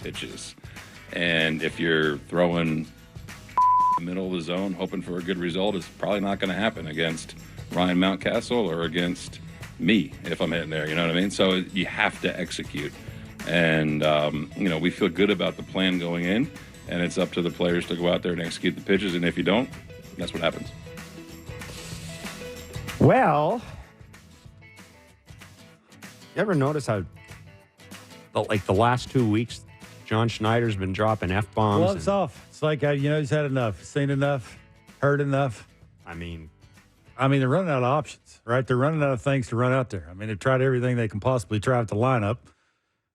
pitches. And if you're throwing the middle of the zone, hoping for a good result, it's probably not going to happen against Ryan Mountcastle or against me if I'm hitting there. You know what I mean? So you have to execute. And, we feel good about the plan going in, and it's up to the players to go out there and execute the pitches. And if you don't, that's what happens. Well, you ever notice how, the last 2 weeks, John Schneider's been dropping F-bombs? Well, it's off. It's like, he's had enough, seen enough, heard enough. I mean, they're running out of options, right? They're running out of things to run out there. They've tried everything they can possibly try with the lineup.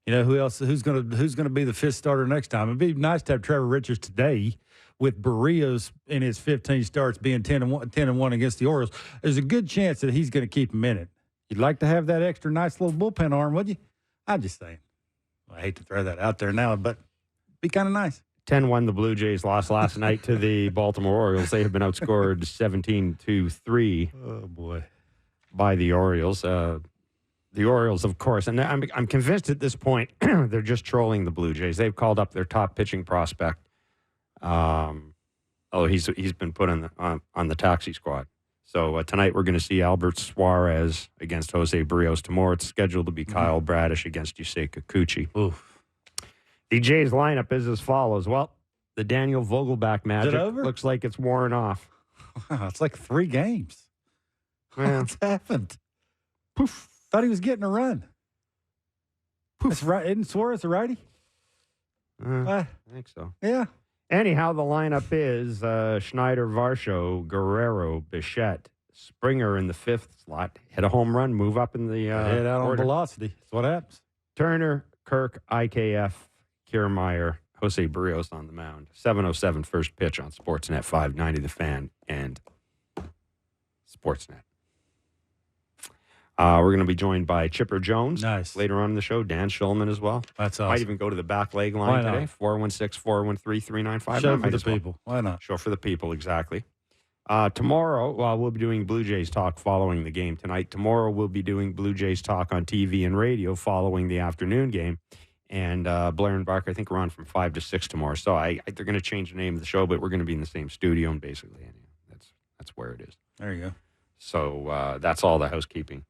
Who else? Who's gonna be the fifth starter next time? It'd be nice to have Trevor Richards today, with Barrios in his 15 starts being 10-1 against the Orioles. There's a good chance that he's going to keep him in it. You'd like to have that extra nice little bullpen arm, would you? I'm just saying. I hate to throw that out there now, but it'd be kind of nice. 10-1 the Blue Jays lost last night to the Baltimore Orioles. They have been outscored 17-3. Oh, boy. By the Orioles. The Orioles, of course, and I'm convinced at this point they're just trolling the Blue Jays. They've called up their top pitching prospect. He's been put on the taxi squad. So tonight we're going to see Albert Suarez against Jose Barrios. Tomorrow it's scheduled to be Kyle Bradish against Yusei Kikuchi. Oof. The Jays lineup is as follows. Well, the Daniel Vogelbach magic looks like it's worn off. Wow, it's like 3 games. Yeah. What's happened? Poof. Thought he was getting a run. Poof. That's right. Isn't Suarez a righty? I think so. Yeah. Anyhow, the lineup is Schneider, Varsho, Guerrero, Bichette, Springer in the 5th slot. Hit a home run, move up in the head out on velocity. That's what happens. Turner, Kirk, IKF, Kiermaier, Jose Barrios on the mound. 7:07 first pitch on Sportsnet 590 The Fan and Sportsnet. We're going to be joined by Chipper Jones later on in the show. Dan Shulman as well. That's awesome. Might even go to the back leg line today. 416-413-3955. Show for the people. Why not? Show for the people, exactly. Tomorrow, we'll be doing Blue Jays talk following the game tonight. Tomorrow, we'll be doing Blue Jays talk on TV and radio following the afternoon game. And Blair and Barker, I think we're on from 5 to 6 tomorrow. So they're going to change the name of the show, but we're going to be in the same studio. And basically, that's where it is. There you go. So that's all the housekeeping.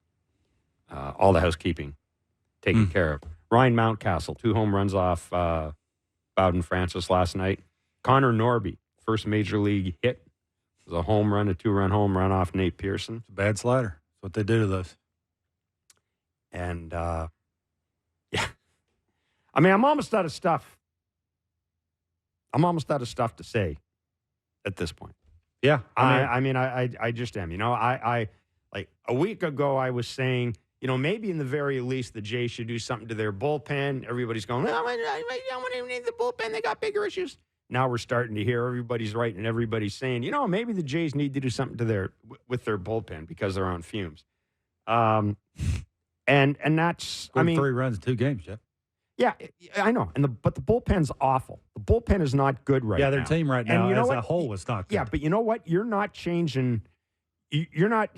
Taken care of. Ryan Mountcastle, 2 home runs off Bowden Francis last night. Connor Norby, first major league hit. It was a home run, a 2-run home run off Nate Pearson. It's a bad slider. That's what they do to those. And, yeah. I'm almost out of stuff. To say at this point. Yeah. I just am. I like a week ago I was saying, maybe in the very least the Jays should do something to their bullpen. Everybody's going, I don't even need the bullpen. They got bigger issues. Now we're starting to hear everybody's right and everybody's saying, maybe the Jays need to do something to with their bullpen because they're on fumes. And that's, 3 runs in 2 games, Jeff. Yeah, I know. But the bullpen's awful. The bullpen is not good right now. Yeah, their team right now as a whole is not good. Yeah, but you know what? You're not changing. You're not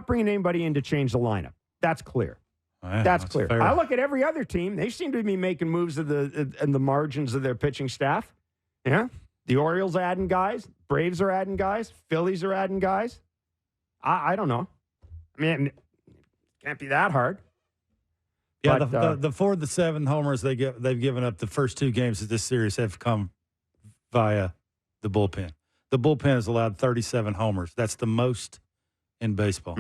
bringing anybody in to change the lineup. That's clear. Yeah, that's clear. Fair. I look at every other team. They seem to be making moves in the margins of their pitching staff. Yeah, the Orioles adding guys. Braves are adding guys. Phillies are adding guys. I don't know. It can't be that hard. Yeah, but, the 4 of the 7 homers they've given up the first 2 games of this series have come via the bullpen. The bullpen has allowed 37 homers. That's the most in baseball.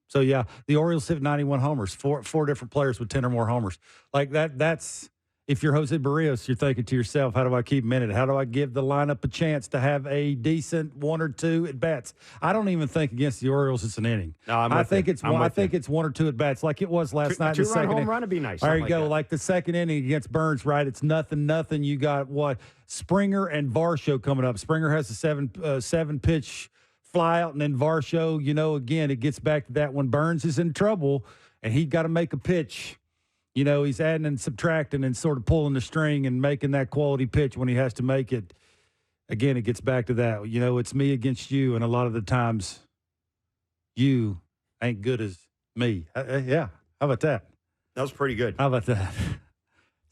So, yeah, the Orioles hit 91 homers, four different players with 10 or more homers. Like that's if you're Jose Barrios, you're thinking to yourself, how do I keep him in it? How do I give the lineup a chance to have a decent 1 or 2 at-bats? I don't even think against the Orioles it's an inning. No, I think it's 1 or 2 at-bats like it was last night. A 2-run home run would be nice. There you go. That. Like the second inning against Burns, right? It's nothing. You got what? Springer and Varsho coming up. Springer has a 7-pitch fly out, and then Varsho, again, it gets back to that when Burns is in trouble and he got to make a pitch. He's adding and subtracting and sort of pulling the string and making that quality pitch when he has to make it. Again, it gets back to that. It's me against you, and a lot of the times you ain't good as me. Yeah. How about that? That was pretty good. How about that?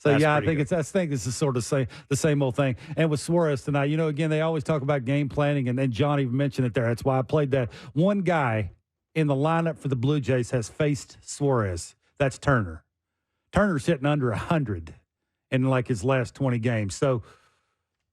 So, That's yeah, I pretty think it's the sort of the same old thing. And with Suarez tonight, again, they always talk about game planning, and John even mentioned it there. That's why I played that. One guy in the lineup for the Blue Jays has faced Suarez. That's Turner. Turner's hitting under 100 in like his last 20 games. So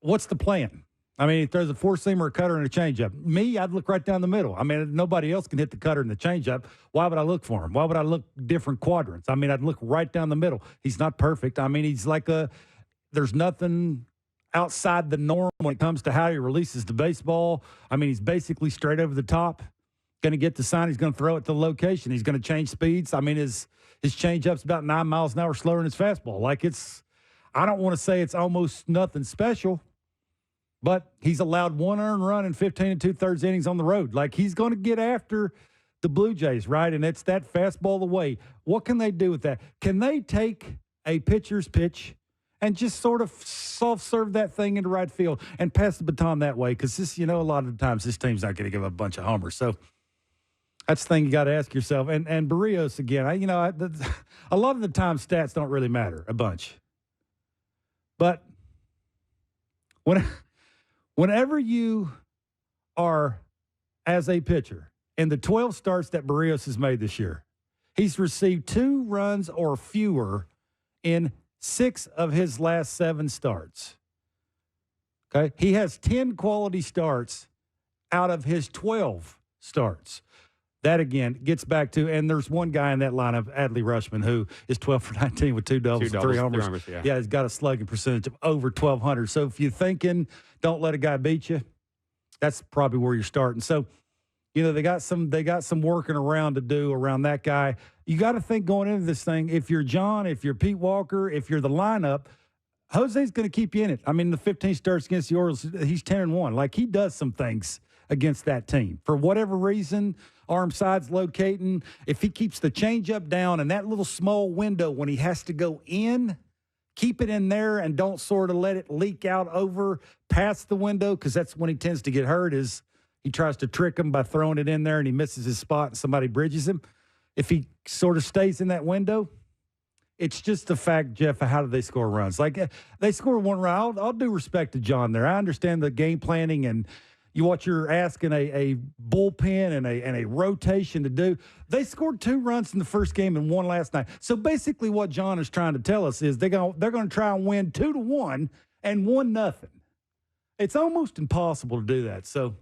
what's the plan? I mean, if there's a four-seamer, a cutter, and a changeup. Me, I'd look right down the middle. I mean, nobody else can hit the cutter and the changeup. Why would I look for him? Why would I look different quadrants? I mean, I'd look right down the middle. He's not perfect. I mean, he's like there's nothing outside the norm when it comes to how he releases the baseball. I mean, he's basically straight over the top. Going to get the sign. He's going to throw it to the location. He's going to change speeds. I mean, his changeup's about 9 miles an hour slower than his fastball. Like I don't want to say it's almost nothing special, but he's allowed one earned run in 15 2/3 innings on the road. Like, he's going to get after the Blue Jays, right? And it's that fastball away. What can they do with that? Can they take a pitcher's pitch and just sort of soft-serve that thing into right field and pass the baton that way? Because this, a lot of the times this team's not going to give up a bunch of homers. So that's the thing you got to ask yourself. And Barrios, again, a lot of the time stats don't really matter a bunch. But whenever you are, as a pitcher, in the 12 starts that Barrios has made this year, he's received 2 runs or fewer in 6 of his last 7 starts. Okay? He has 10 quality starts out of his 12 starts. That, again, gets back to, and there's one guy in that lineup, Adley Rutschman, who is 12 for 19 with 2 doubles and 3 homers. Yeah, he's got a slugging percentage of over 1,200. So if you're thinking, don't let a guy beat you, that's probably where you're starting. So, they got some working around to do around that guy. You got to think going into this thing, if you're John, if you're Pete Walker, if you're the lineup, Jose's going to keep you in it. I mean, the 15 starts against the Orioles, he's 10-1. Like, he does some things against that team. For whatever reason, arm side's locating. If he keeps the changeup down and that little small window when he has to go in, keep it in there and don't sort of let it leak out over past the window, because that's when he tends to get hurt, is he tries to trick him by throwing it in there and he misses his spot and somebody bridges him. If he sort of stays in that window, it's just the fact, Jeff, of how do they score runs? Like, they score one run. I'll do respect to John there. I understand the game planning and what you're asking a bullpen and a rotation to do. They scored 2 runs in the first game and 1 last night. So basically what John is trying to tell us is they're going to try and win 2-1 and 1-0. It's almost impossible to do that. So,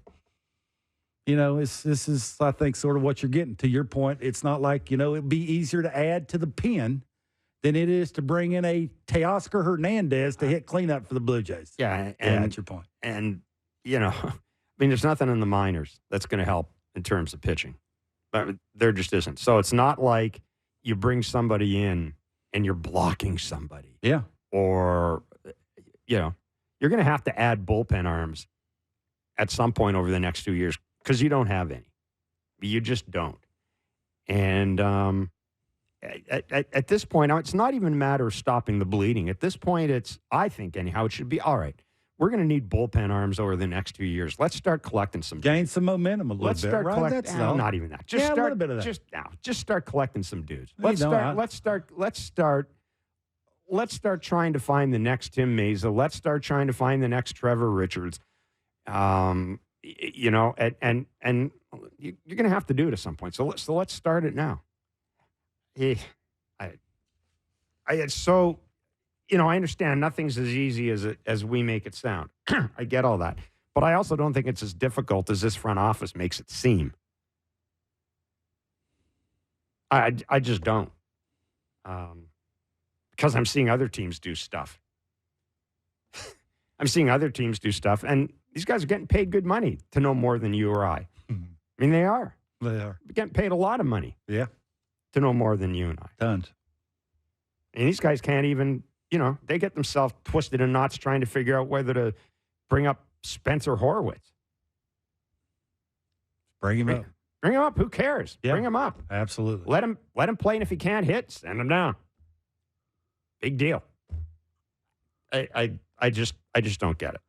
this is, I think, sort of what you're getting. To your point, it's not like, it'd be easier to add to the pen than it is to bring in a Teoscar Hernandez to hit cleanup for the Blue Jays. Yeah, and that's your point. And, there's nothing in the minors that's going to help in terms of pitching. But there just isn't. So it's not like you bring somebody in and you're blocking somebody. Yeah. Or, you're going to have to add bullpen arms at some point over the next 2 years because you don't have any. You just don't. And at this point, it's not even a matter of stopping the bleeding. At this point, I think anyhow, it should be, all right, we're going to need bullpen arms over the next 2 years. Let's start collecting some. Gain some momentum a little Let's bit. Start right? collecting. That's not even that. Just start a little bit of that. Just start collecting some dudes. Let's start trying to find the next Tim Mesa. Let's start trying to find the next Trevor Richards. And you're going to have to do it at some point. So let's start it now. It's so. I understand nothing's as easy as we make it sound. I get all that. But I also don't think it's as difficult as this front office makes it seem. I just don't. Because I'm seeing other teams do stuff. And these guys are getting paid good money to know more than you or I. Mm-hmm. I mean, they are. They are. They're getting paid a lot of money. Yeah. To know more than you and I. Tons. And these guys can't even... they get themselves twisted in knots trying to figure out whether to bring up Spencer Horwitz. Bring him up. Bring him up. Who cares? Yeah, bring him up. Absolutely. Let him play, and if he can't hit, send him down. Big deal. I just don't get it.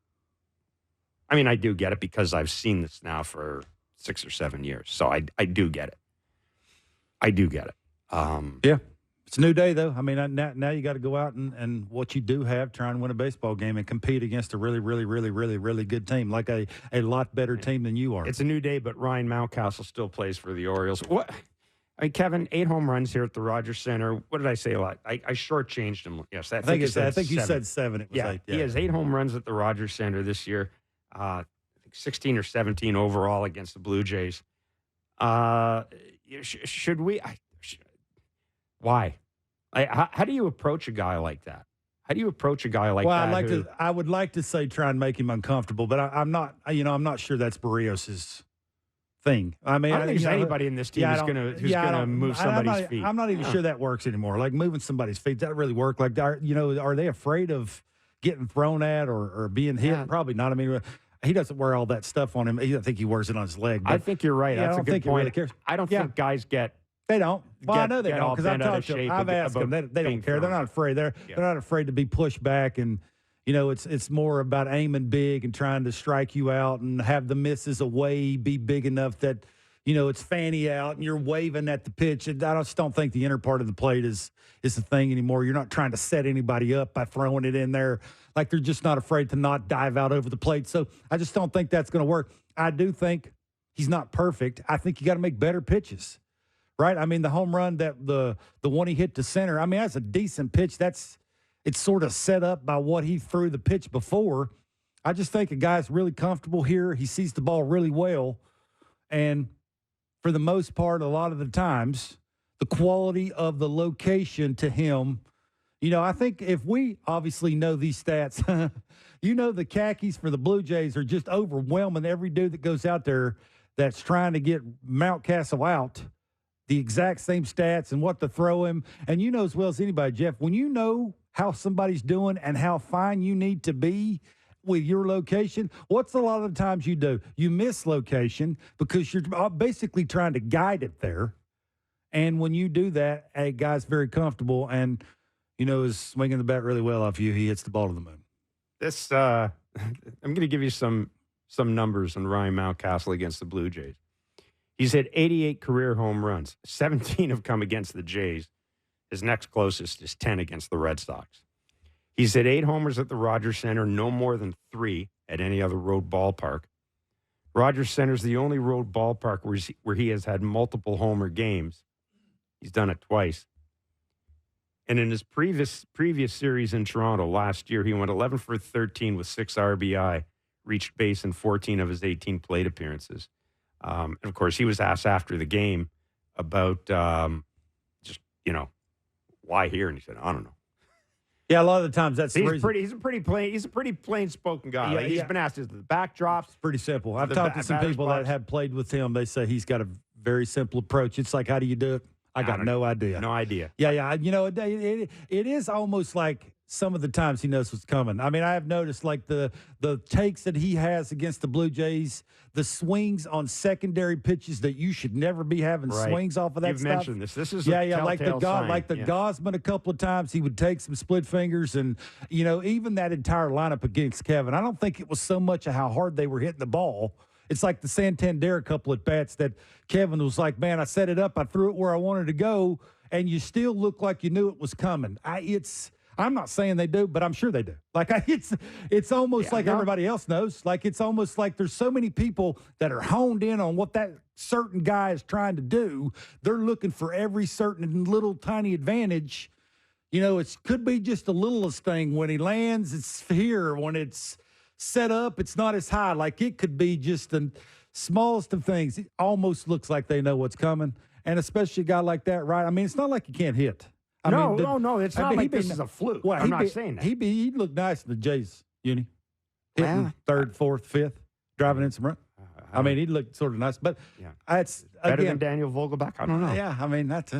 I mean, I do get it because I've seen this now for 6 or 7 years. So I do get it. I do get it. Yeah. It's a new day, though. I mean, now you got to go out and what you do have, try and win a baseball game and compete against a really, really, really, really, really good team, like a lot better team than you are. It's a new day, but Ryan Mountcastle still plays for the Orioles. What? I mean, Kevin, 8 home runs here at the Rogers Center. What did I say a lot? I shortchanged him. Yes, I think you said 7. It was 8. Yeah, he has 8 home runs at the Rogers Center this year. I think 16 or 17 overall against the Blue Jays. Should we? Why? How do you approach a guy like that? How do you approach a guy like that? Well, I would like to say try and make him uncomfortable, but I'm not. I'm not sure that's Barrios's thing. I mean, I don't think there's anybody in this team who's going to move somebody's feet. I'm not even sure that works anymore. Like moving somebody's feet, that really work? Like, are they afraid of getting thrown at or being hit? Yeah. Probably not. I mean, he doesn't wear all that stuff on him. I think he wears it on his leg. I think you're right. That's a good point. Really cares. I don't think guys get. They don't. Well, I know they don't because I've talked to them. I've asked them. They don't care. They're not afraid. They're not afraid to be pushed back, and it's more about aiming big and trying to strike you out and have the misses away be big enough that it's fanny out and you're waving at the pitch. And I just don't think the inner part of the plate is the thing anymore. You're not trying to set anybody up by throwing it in there. Like they're just not afraid to not dive out over the plate. So I just don't think that's going to work. I do think he's not perfect. I think you got to make better pitches. Right? I mean, the home run that the one he hit to center, I mean, that's a decent pitch. It's sort of set up by what he threw the pitch before. I just think a guy's really comfortable here. He sees the ball really well. And for the most part, a lot of the times, the quality of the location to him, I think if we obviously know these stats, the khakis for the Blue Jays are just overwhelming every dude that goes out there that's trying to get Mountcastle out. The exact same stats and what to throw him. And you know as well as anybody, Jeff, when you know how somebody's doing and how fine you need to be with your location, what's a lot of the times you do? You miss location because you're basically trying to guide it there. And when you do that, a guy's very comfortable and, is swinging the bat really well off you. He hits the ball to the moon. This, I'm going to give you some numbers on Ryan Mountcastle against the Blue Jays. He's hit 88 career home runs. 17 have come against the Jays. His next closest is 10 against the Red Sox. He's hit 8 homers at the Rogers Center, no more than 3 at any other road ballpark. Rogers Center is the only road ballpark where he has had multiple homer games. He's done it twice. And in his previous series in Toronto last year, he went 11 for 13 with 6 RBI, reached base in 14 of his 18 plate appearances. And of course, he was asked after the game about why here, and he said, "I don't know." Yeah, a lot of the times that's he's a pretty plain spoken guy. Yeah, like, he's been asked, "Is the backdrops?" It's pretty simple. I've talked to some people that have played with him. They say he's got a very simple approach. It's like, how do you do it? I got no idea. No idea. Yeah. It is almost like some of the times he knows what's coming. I mean, I have noticed like the takes that he has against the Blue Jays, the swings on secondary pitches that you should never be having swings off of that You've stuff. mentioned this. This is like the Gosman a couple of times he would take some split fingers and even that entire lineup against Kevin. I don't think it was so much of how hard they were hitting the ball. It's like the Santander couple at bats that Kevin was like, man, I set it up, I threw it where I wanted to go, and you still look like you knew it was coming. I'm not saying they do, but I'm sure they do. Like it's almost like everybody else knows. Like it's almost like there's so many people that are honed in on what that certain guy is trying to do. They're looking for every certain little tiny advantage. It could be just the littlest thing. When he lands, it's here. When it's set up, it's not as high. Like it could be just the smallest of things. It almost looks like they know what's coming. And especially a guy like that, right? I mean, it's not like you can't hit. No. It's not like this is a fluke. Well, I'm not saying that. He'd look nice in the Jays, Uni. Hitting third, fourth, fifth, driving in some run. I mean, he'd look sort of nice. But it's better than Daniel Vogelbach. I don't know. Yeah, I mean, that's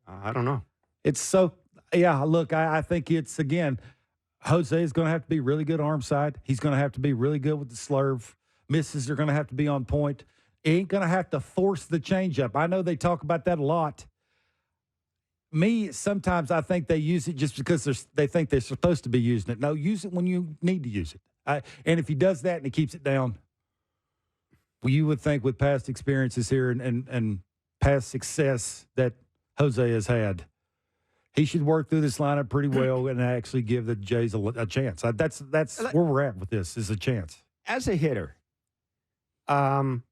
I don't know. It's so, look, I think it's, again, Jose is going to have to be really good arm side. He's going to have to be really good with the slurve. Misses are going to have to be on point. He ain't going to have to force the changeup. I know they talk about that a lot. Sometimes I think they use it just because they think they're supposed to be using it. No, use it when you need to use it. And if he does that and he keeps it down, well, you would think with past experiences here and past success that Jose has had, He should work through this lineup pretty well and actually give the Jays a chance. That's where we're at with this, is a chance. As a hitter, I'm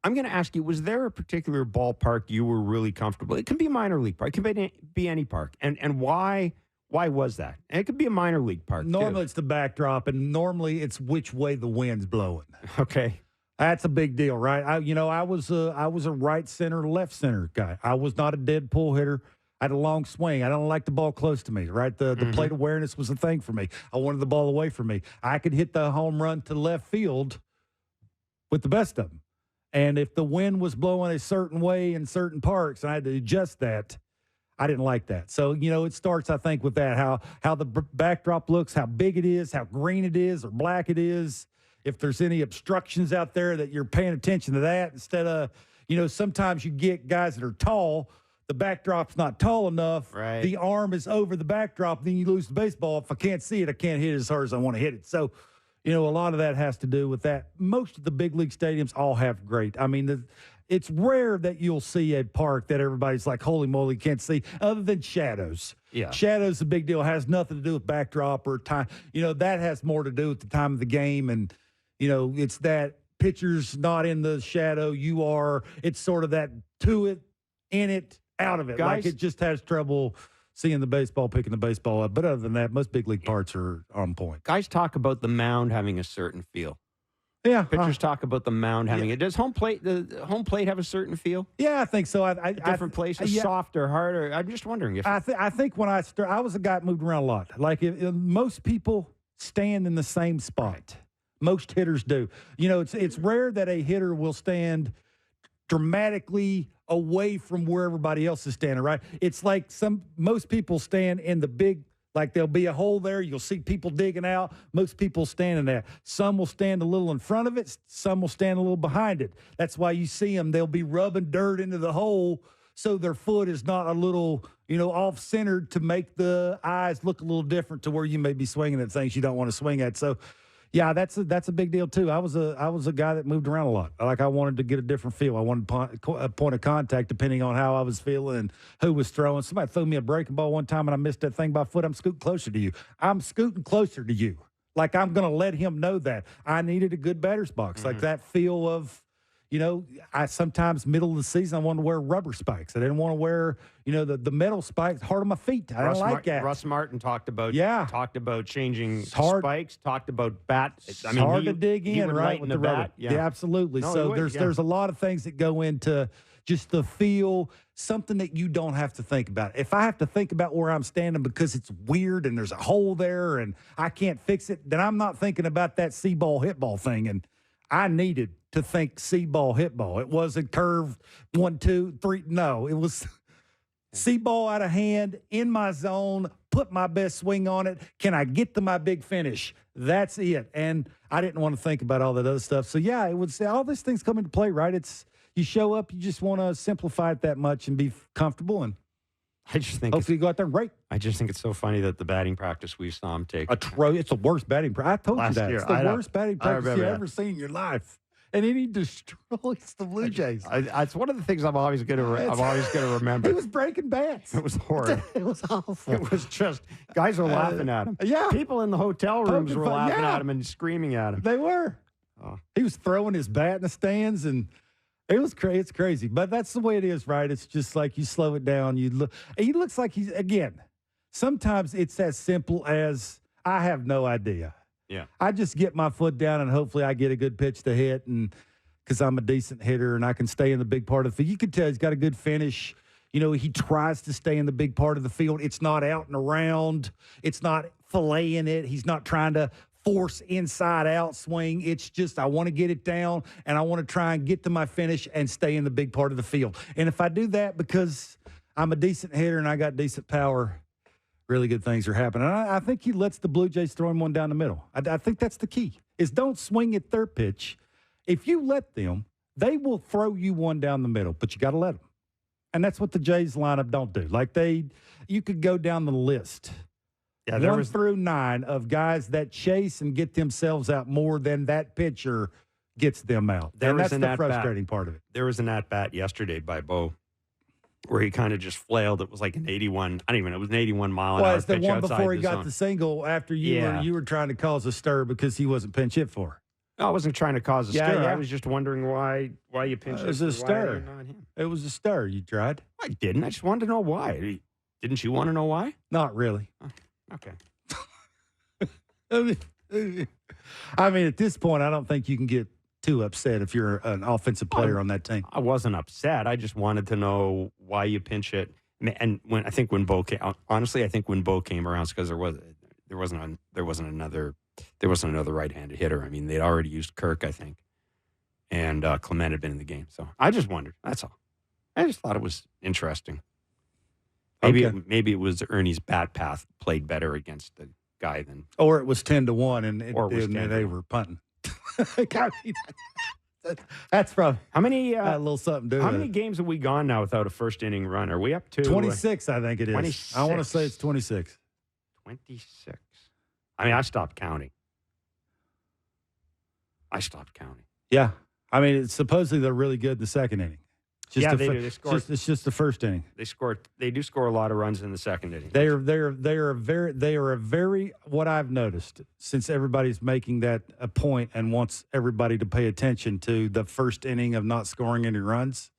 going to ask you, was there a particular ballpark you were really comfortable? It can be a minor league park. It can be any park. And why was that? And it could be a minor league park, Normally too. it's the backdrop, and normally it's which way the wind's blowing. Okay. That's a big deal, right? I was a right center, left center guy. I was not a dead pull hitter. I had a long swing. I don't like the ball close to me, right? The plate awareness was a thing for me. I wanted the ball away from me. I could hit the home run to left field with the best of them. And if the wind was blowing a certain way in certain parks, and I had to adjust that, I didn't like that. So, it starts, I think, with that, how the backdrop looks, how big it is, how green it is or black it is. If there's any obstructions out there that you're paying attention to that instead of, sometimes you get guys that are tall, the backdrop's not tall enough. Right. The arm is over the backdrop, then you lose the baseball. If I can't see it, I can't hit it as hard as I want to hit it. So, a lot of that has to do with that. Most of the big league stadiums all have great. I mean, it's rare that you'll see a park that everybody's like, holy moly, can't see, other than shadows. Yeah. Shadows is a big deal. It has nothing to do with backdrop or time. That has more to do with the time of the game. And, it's that pitcher's not in the shadow. You are. It's sort of that to it, in it, out of it. Guys, like it just has trouble seeing the baseball, picking the baseball up. But other than that, most big league parts are on point. Guys talk about the mound having a certain feel. Yeah. Pitchers talk about the mound having it. Does the home plate have a certain feel? Yeah, I think so. Different places, softer, harder. I'm just wondering if I think when I started, I was a guy that moved around a lot. Like if most people stand in the same spot. Right. Most hitters do. It's rare that a hitter will stand dramatically away from where everybody else is standing, right? It's like most people stand in the big, like there'll be a hole there. You'll see people digging out. Most people standing there. Some will stand a little in front of it. Some will stand a little behind it. That's why you see them. They'll be rubbing dirt into the hole so their foot is not a little, off-centered to make the eyes look a little different to where you may be swinging at things you don't want to swing at. So, yeah, that's a big deal too. I was a guy that moved around a lot. Like I wanted to get a different feel. I wanted a point of contact depending on how I was feeling and who was throwing. Somebody threw me a breaking ball one time and I missed that thing by a foot. I'm scooting closer to you. I'm scooting closer to you. Like I'm going to let him know that I needed a good batter's box. Like that feel of, I sometimes middle of the season I wanted to wear rubber spikes. I didn't want to wear, the metal spikes hard on my feet. I don't like that. Russ Martin talked about changing spikes, talked about bat. It's hard to dig in, right? With the bat. Yeah, absolutely. No, so there's a lot of things that go into just the feel, something that you don't have to think about. If I have to think about where I'm standing because it's weird and there's a hole there and I can't fix it, then I'm not thinking about that C-ball hit ball thing. And I needed to think C-ball hit ball. It wasn't curved 1, 2, 3. No, it was C-ball out of hand, in my zone, put my best swing on it. Can I get to my big finish? That's it. And I didn't want to think about all that other stuff. So, yeah, it would say all these things come into play, right? It's you show up, you just want to simplify it that much and be comfortable. And I just think hopefully you go out there and rake. I just think it's so funny that the batting practice we saw him take. It's the worst batting practice. I told Last you that. year, It's the worst batting practice you've ever seen in your life. And then he destroys the Blue Jays. It's one of the things I'm always going to remember. He was breaking bats. It was horrible. It was awful. It was just guys were laughing at him. Yeah, people in the hotel rooms were laughing at him and screaming at him. They were. Oh. He was throwing his bat in the stands, and it was crazy. It's crazy, but that's the way it is, right? It's just like you slow it down. He looks like he's again. Sometimes it's as simple as I have no idea. Yeah, I just get my foot down and hopefully I get a good pitch to hit, and because I'm a decent hitter and I can stay in the big part of the field. You can tell he's got a good finish. He tries to stay in the big part of the field. It's not out and around. It's not filleting it. He's not trying to force inside out swing. It's just I want to get it down and I want to try and get to my finish and stay in the big part of the field. And if I do that because I'm a decent hitter and I got decent power, really good things are happening. And I think he lets the Blue Jays throw him one down the middle. I think that's the key, is don't swing at their pitch. If you let them, they will throw you one down the middle, but you got to let them. And that's what the Jays lineup don't do. Like you could go down the list. Yeah, 1 through 9 of guys that chase and get themselves out more than that pitcher gets them out. And that's the frustrating part of it. There was an at-bat yesterday by Bo where he kind of just flailed. It was like an 81. I don't even know. It was an 81 mile an hour It's the pitch one outside before he the got zone. the single after you were trying to cause a stir because he wasn't pinch hit for. No, I wasn't trying to cause a Yeah, stir. yeah. I was just wondering why you pinched It was it. a stir. Not him. It was a stir. You tried? I didn't. I just wanted to know why. Didn't you want to know why? Not really. Okay. I mean, at this point, I don't think you can get too upset if you're an offensive player on that team. I wasn't upset. I just wanted to know why you pinch it. And when Bo came, honestly, I think when Bo came around, it's because there wasn't another right-handed hitter. I mean, they'd already used Kirk, I think, and Clement had been in the game. So I just wondered. That's all. I just thought it was interesting. Maybe it was Ernie's bat path played better against the guy than, or it was 10-1, and they were punting. That's from how many a little something to do. How many games have we gone now without a first inning run? Are we up to 26? I think it is. 26. I want to say it's 26. 26. I mean, I stopped counting. Yeah, I mean, supposedly they're really good in the second inning. They do. They scored. It's just the first inning. They do score a lot of runs in the second inning. They are a very what I've noticed since everybody's making that a point and wants everybody to pay attention to the first inning of not scoring any runs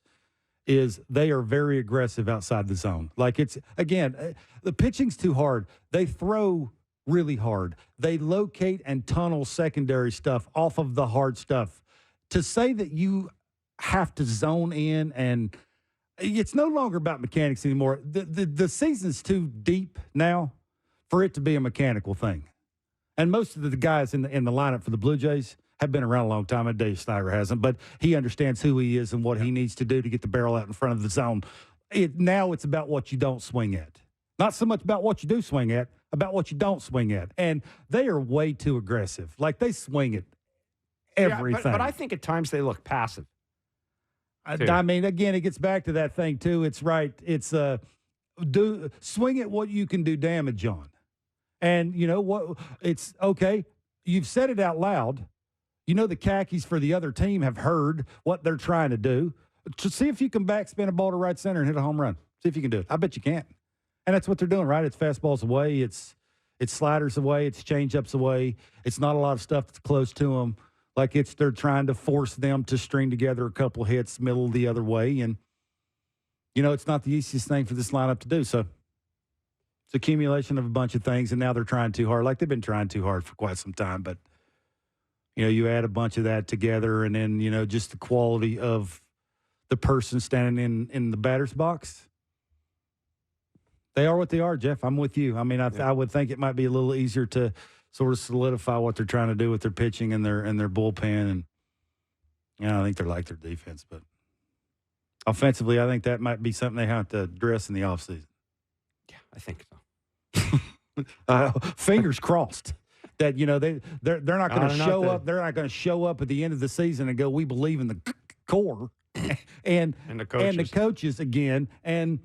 is they are very aggressive outside the zone. Like it's again, the pitching's too hard. They throw really hard. They locate and tunnel secondary stuff off of the hard stuff. To say that you have to zone in, and it's no longer about mechanics anymore. The season's too deep now for it to be a mechanical thing. And most of the guys in the lineup for the Blue Jays have been around a long time, and Dave Snyder hasn't, but he understands who he is and what he needs to do to get the barrel out in front of the zone. Now it's about what you don't swing at. Not so much about what you do swing at, about what you don't swing at. And they are way too aggressive. Like they swing at everything. But I think at times they look passive. I mean, again, it gets back to that thing too. It's right. It's swing at what you can do damage on, and you know what? It's okay. You've said it out loud. You know the khakis for the other team have heard what they're trying to do. To see if you can backspin a ball to right center and hit a home run. See if you can do it. I bet you can't. And that's what they're doing, right? It's fastballs away. It's sliders away. It's changeups away. It's not a lot of stuff that's close to them. Like they're trying to force them to string together a couple hits middle the other way. And, you know, it's not the easiest thing for this lineup to do. So it's accumulation of a bunch of things, and now they're trying too hard. Like they've been trying too hard for quite some time. But, you know, you add a bunch of that together, and then, you know, just the quality of the person standing in the batter's box. They are what they are, Jeff. I'm with you. I mean, I would think it might be a little easier to sort of solidify what they're trying to do with their pitching and their bullpen. And, you know, I think they're like their defense. But offensively, I think that might be something they have to address in the offseason. Yeah, I think so. Fingers crossed that, you know, they're not going to show up. They're not going to show up at the end of the season and go, we believe in the core and the coaches again. And,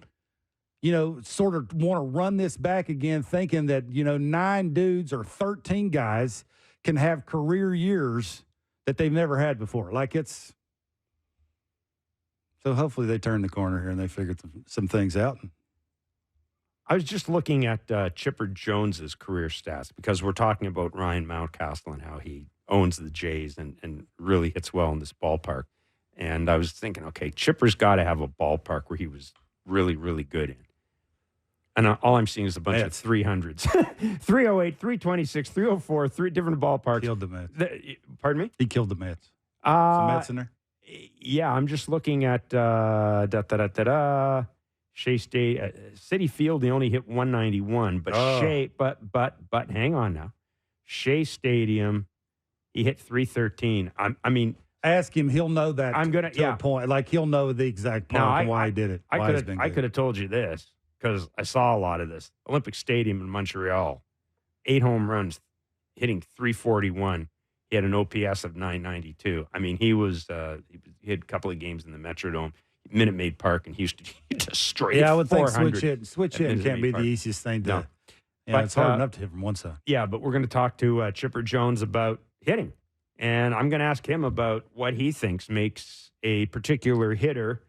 you know, sort of want to run this back again, thinking that, you know, 9 dudes or 13 guys can have career years that they've never had before. Like it's – so hopefully they turn the corner here and they figure some things out. I was just looking at Chipper Jones's career stats because we're talking about Ryan Mountcastle and how he owns the Jays and really hits well in this ballpark. And I was thinking, okay, Chipper's got to have a ballpark where he was really, really good in. And all I'm seeing is a bunch of 300s. 308, 326, 304, 3 different ballparks. Killed the Mets. Pardon me? He killed the Mets. Some Mets in there? Yeah, I'm just looking at Shea State. Citi Field, they only hit 191. But Shea, but hang on now. Shea Stadium, he hit 313. I mean, ask him. He'll know that. I'm gonna to a point. Like he'll know the exact point and why he did it. I could have told you this because I saw a lot of this. Olympic Stadium in Montreal, 8 home runs, hitting 341. He had an OPS of 992. I mean, he had a couple of games in the Metrodome, Minute Maid Park in Houston. He destroyed. Yeah, I would think 400 switch hitting can't be the easiest thing to. No. Yeah, But, it's hard enough to hit from one side. Yeah, but we're going to talk to Chipper Jones about hitting. And I'm going to ask him about what he thinks makes a particular hitter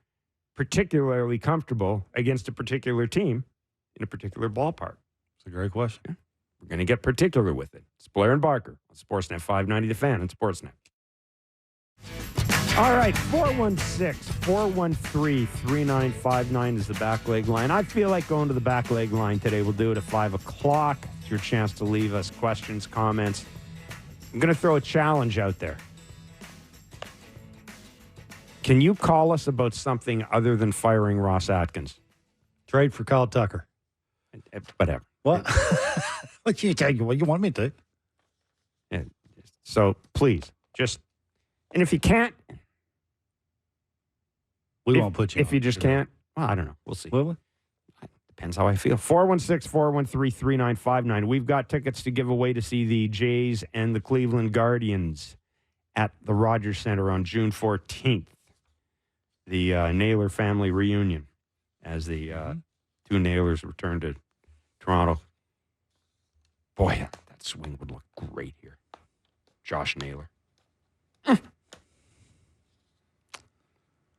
particularly comfortable against a particular team in a particular ballpark? It's a great question. We're going to get particular with it. It's Blair and Barker on Sportsnet 590 The Fan and Sportsnet. All right, 416-413-3959 is the back leg line. I feel like going to the back leg line today. We'll do it at 5 o'clock. It's your chance to leave us questions, comments. I'm going to throw a challenge out there. Can you call us about something other than firing Ross Atkins? Trade for Kyle Tucker. Whatever. What? What you take? What you want me to? Yeah. So please, just, and if you can't, we won't put you. If you just can't, well, I don't know. We'll see. Will we? Depends how I feel. 416-413-3959. We've got tickets to give away to see the Jays and the Cleveland Guardians at the Rogers Center on June 14th. The Naylor family reunion as the two Naylors return to Toronto. Boy, that swing would look great here. Josh Naylor.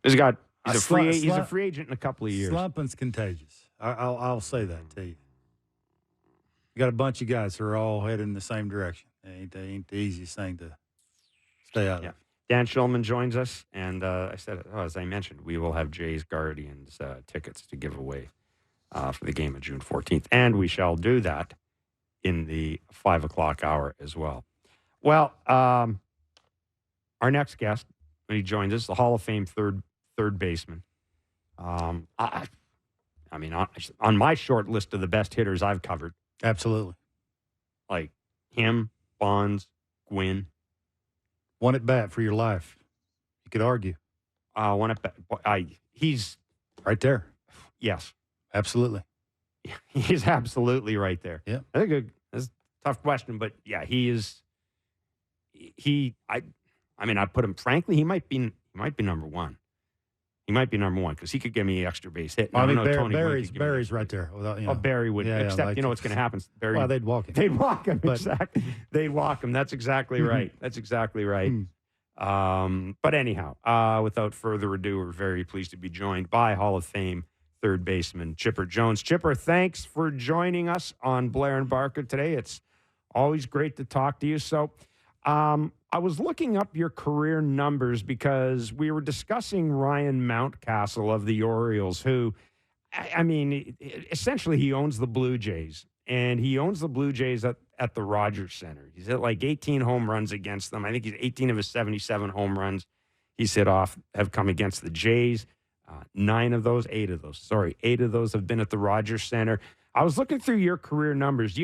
He's a free agent in a couple of years. Slumping's contagious. I'll say that to you. You got a bunch of guys who are all heading in the same direction. It ain't the easiest thing to stay out of. Dan Shulman joins us, and as I mentioned, we will have Jays Guardians tickets to give away for the game of June 14th, and we shall do that in the 5 o'clock hour as well. Well, our next guest, when he joins us, the Hall of Fame third baseman. I mean, on my short list of the best hitters I've covered. Absolutely. Like him, Bonds, Gwynn. One at bat for your life. You could argue. One at bat. He's right there. Yes. Absolutely. He's absolutely right there. Yeah. That's a tough question, but yeah, he is. I mean, I put him, frankly, he might be number one. He might be number one because he could give me an extra base hit. I mean, Barry's right there. Without, Barry would. Except, you know what's going to happen? Barry, well, they'd walk him. They'd walk him, exactly. They'd walk him. That's exactly right. That's exactly right. But anyhow, without further ado, we're very pleased to be joined by Hall of Fame third baseman Chipper Jones. Chipper, thanks for joining us on Blair and Barker today. It's always great to talk to you. So, I was looking up your career numbers because we were discussing Ryan Mountcastle of the Orioles, who, I mean, essentially he owns the Blue Jays, and he owns the Blue Jays at the Rogers Center. He's hit like 18 home runs against them. I think 18 of his 77 home runs he's hit off have come against the Jays. 8 of those have been at the Rogers Center. I was looking through your career numbers.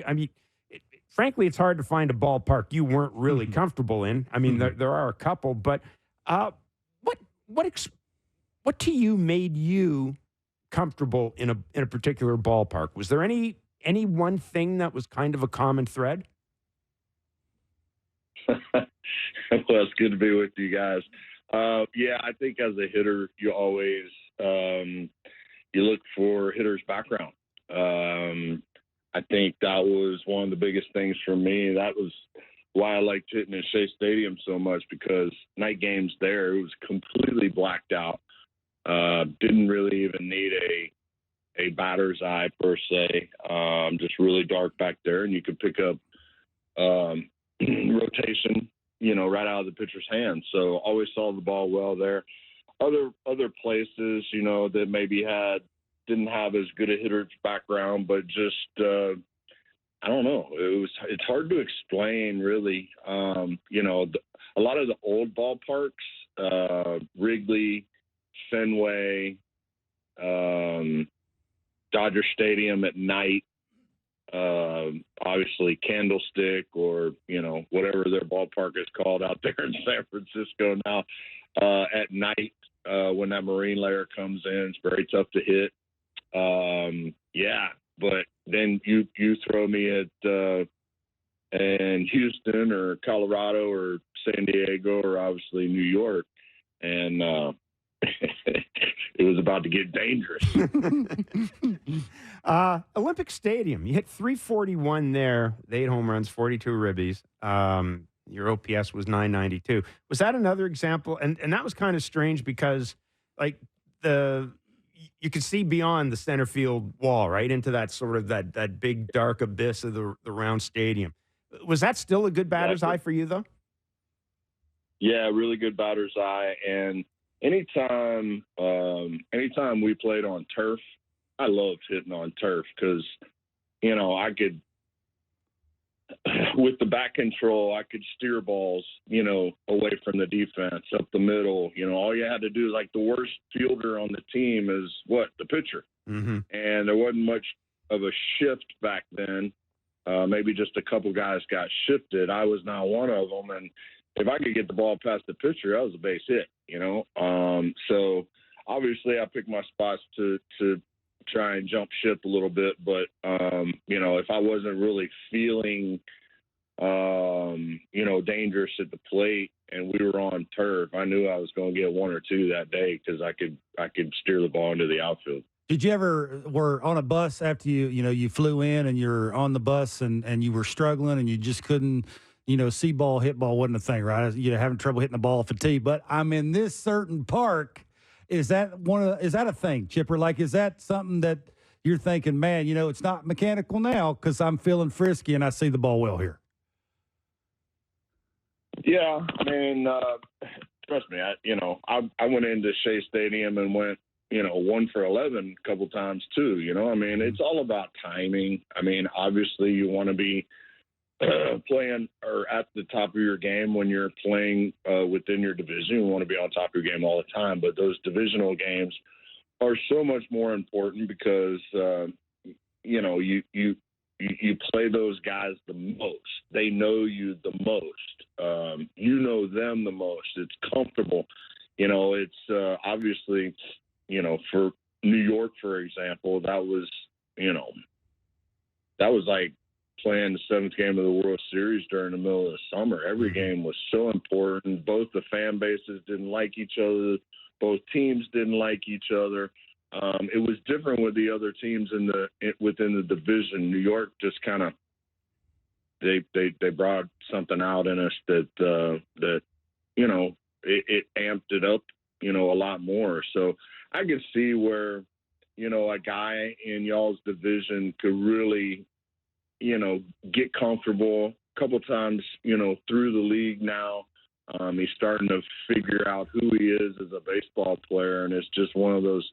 Frankly, it's hard to find a ballpark you weren't really comfortable in. I mean, there are a couple, but what to you made you comfortable in a particular ballpark? Was there any one thing that was kind of a common thread? Well, it's good to be with you guys. Yeah, I think as a hitter, you always you look for hitters' background. I think that was one of the biggest things for me. That was why I liked hitting at Shea Stadium so much, because night games there, it was completely blacked out. Didn't really even need a batter's eye per se. Just really dark back there, and you could pick up rotation, right out of the pitcher's hands. So always saw the ball well there. Other places, that maybe didn't have as good a hitter's background, but just I don't know. It's hard to explain, really. A lot of the old ballparks, Wrigley, Fenway, Dodger Stadium at night, obviously Candlestick, or whatever their ballpark is called out there in San Francisco now. At night, when that marine layer comes in, it's very tough to hit. But then you throw me at in Houston or Colorado or San Diego or obviously New York, and it was about to get dangerous. Olympic Stadium, you hit 341 there, 8 home runs, 42 ribbies. Your OPS was 992. Was that another example? And that was kind of strange because, like, you could see beyond the center field wall, right into that sort of that big dark abyss of the round stadium. Was that still a good batter's eye for you, though? Yeah, really good batter's eye. And anytime we played on turf, I loved hitting on turf because, I could, with the back control, I could steer balls, away from the defense, up the middle. All you had to do is, like, the worst fielder on the team is the pitcher. Mm-hmm. And there wasn't much of a shift back then. Maybe just a couple guys got shifted. I was not one of them. And if I could get the ball past the pitcher, that was a base hit, So obviously I picked my spots to try and jump ship a little bit. But, if I wasn't really feeling, dangerous at the plate and we were on turf, I knew I was going to get one or two that day because I could steer the ball into the outfield. Did you ever were on a bus after you flew in and you're on the bus and you were struggling and you just couldn't, see ball, hit ball wasn't a thing, right? You're having trouble hitting the ball off a tee. But I'm in this certain park. Is that a thing, Chipper? Like, is that something that you're thinking, man, it's not mechanical now because I'm feeling frisky and I see the ball well here? Yeah, I mean, trust me, I went into Shea Stadium and went, 1 for 11 a couple times too. It's all about timing. Obviously you want to be playing or at the top of your game when you're playing within your division. You want to be on top of your game all the time, but those divisional games are so much more important because, you play those guys the most. They know you the most. You know them the most. It's comfortable. It's obviously, for New York, for example, that was like playing the 7th game of the World Series during the middle of the summer. Every game was so important. Both the fan bases didn't like each other. Both teams didn't like each other. It was different with the other teams within the division. New York just kind of they brought something out in us that it amped it up a lot more. So I could see where a guy in y'all's division could really get comfortable a couple times through the league now. He's starting to figure out who he is as a baseball player, and it's just one of those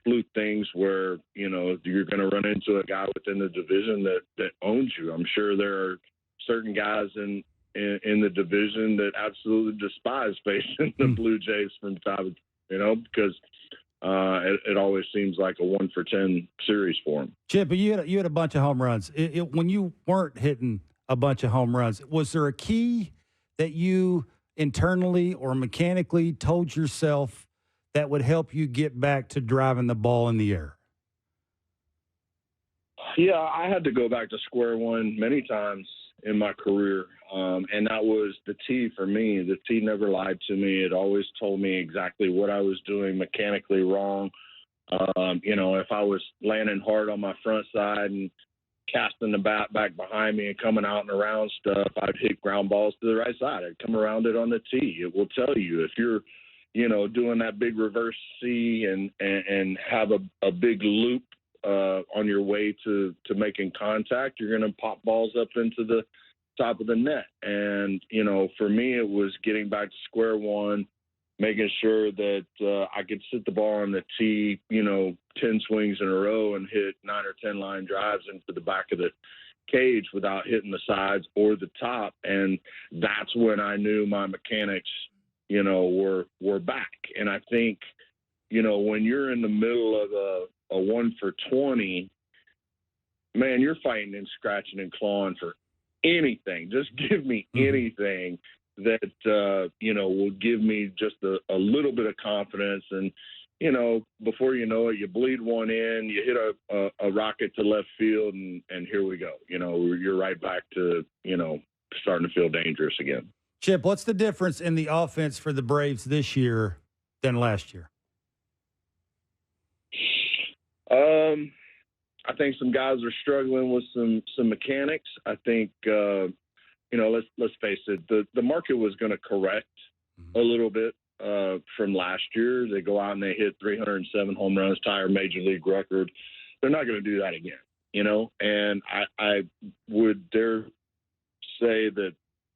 fluke things where, you're going to run into a guy within the division that owns you. I'm sure there are certain guys in the division that absolutely despise facing the Blue Jays from time to time, because it always seems like a 1 for 10 series for him. Chip, but you had a bunch of home runs. When you weren't hitting a bunch of home runs, was there a key that you internally or mechanically told yourself that would help you get back to driving the ball in the air? Yeah, I had to go back to square one many times in my career, and that was the tee for me. The tee never lied to me. It always told me exactly what I was doing mechanically wrong. If I was landing hard on my front side and casting the bat back behind me and coming out and around stuff, I'd hit ground balls to the right side. I'd come around it on the tee. It will tell you if you're doing that big reverse C and have a big loop on your way to making contact, you're going to pop balls up into the top of the net. And, for me, it was getting back to square one, making sure that I could sit the ball on the tee, 10 swings in a row and hit 9 or 10 line drives into the back of the cage without hitting the sides or the top. And that's when I knew my mechanics were back. And I think, when you're in the middle of a 1 for 20, man, you're fighting and scratching and clawing for anything. Just give me anything that, will give me just a little bit of confidence. And, before you know it, you bleed one in, you hit a rocket to left field, and here we go. You're right back to, starting to feel dangerous again. Chip, what's the difference in the offense for the Braves this year than last year? I think some guys are struggling with some mechanics. I think, let's face it, the market was going to correct a little bit from last year. They go out and they hit 307 home runs, tie our major league record. They're not going to do that again, And I would dare say that,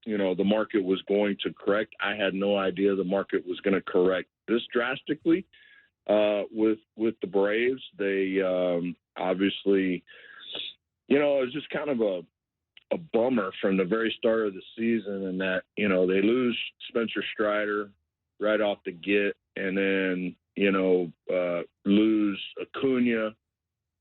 the market was going to correct. I had no idea the market was going to correct this drastically with the Braves. They obviously, it was just kind of a bummer from the very start of the season, and that they lose Spencer Strider right off the get, and then lose Acuna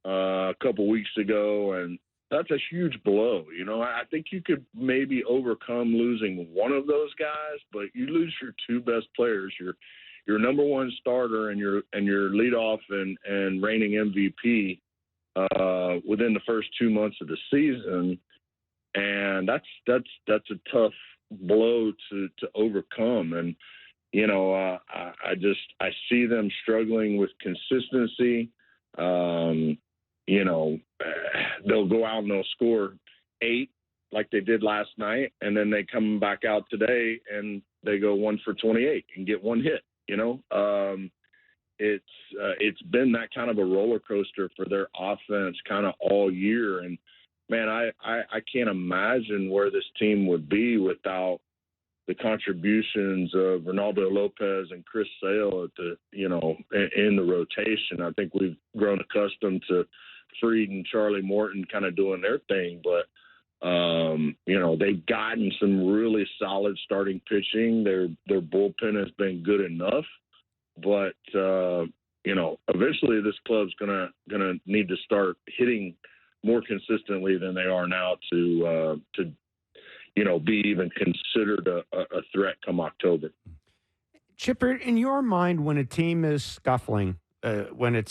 a couple weeks ago, and that's a huge blow. I think you could maybe overcome losing one of those guys, but you lose your two best players, your number one starter and your leadoff and reigning MVP within the first 2 months of the season. And that's a tough blow to overcome. And, I see them struggling with consistency. They'll go out and they'll score 8 like they did last night, and then they come back out today and they go 1 for 28 and get one hit. It's been that kind of a roller coaster for their offense kind of all year. And man, I can't imagine where this team would be without the contributions of Ronaldo Lopez and Chris Sale in the rotation. I think we've grown accustomed to Fried and Charlie Morton kind of doing their thing, but they've gotten some really solid starting pitching. Their bullpen has been good enough, but eventually this club's gonna need to start hitting more consistently than they are now to be even considered a threat come October. Chipper, in your mind, when a team is scuffling, when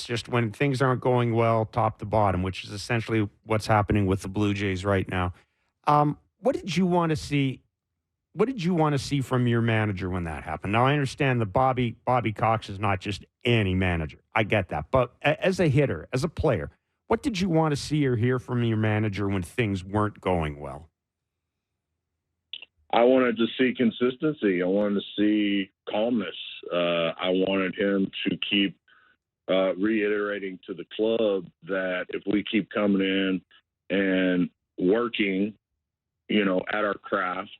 things aren't going well top to bottom, which is essentially what's happening with the Blue Jays right now, what did you want to see? What did you want to see from your manager when that happened? Now, I understand that Bobby Cox is not just any manager. I get that. But as a hitter, as a player, what did you want to see or hear from your manager when things weren't going well? I wanted to see consistency. I wanted to see calmness. I wanted him to keep reiterating to the club that if we keep coming in and working, at our craft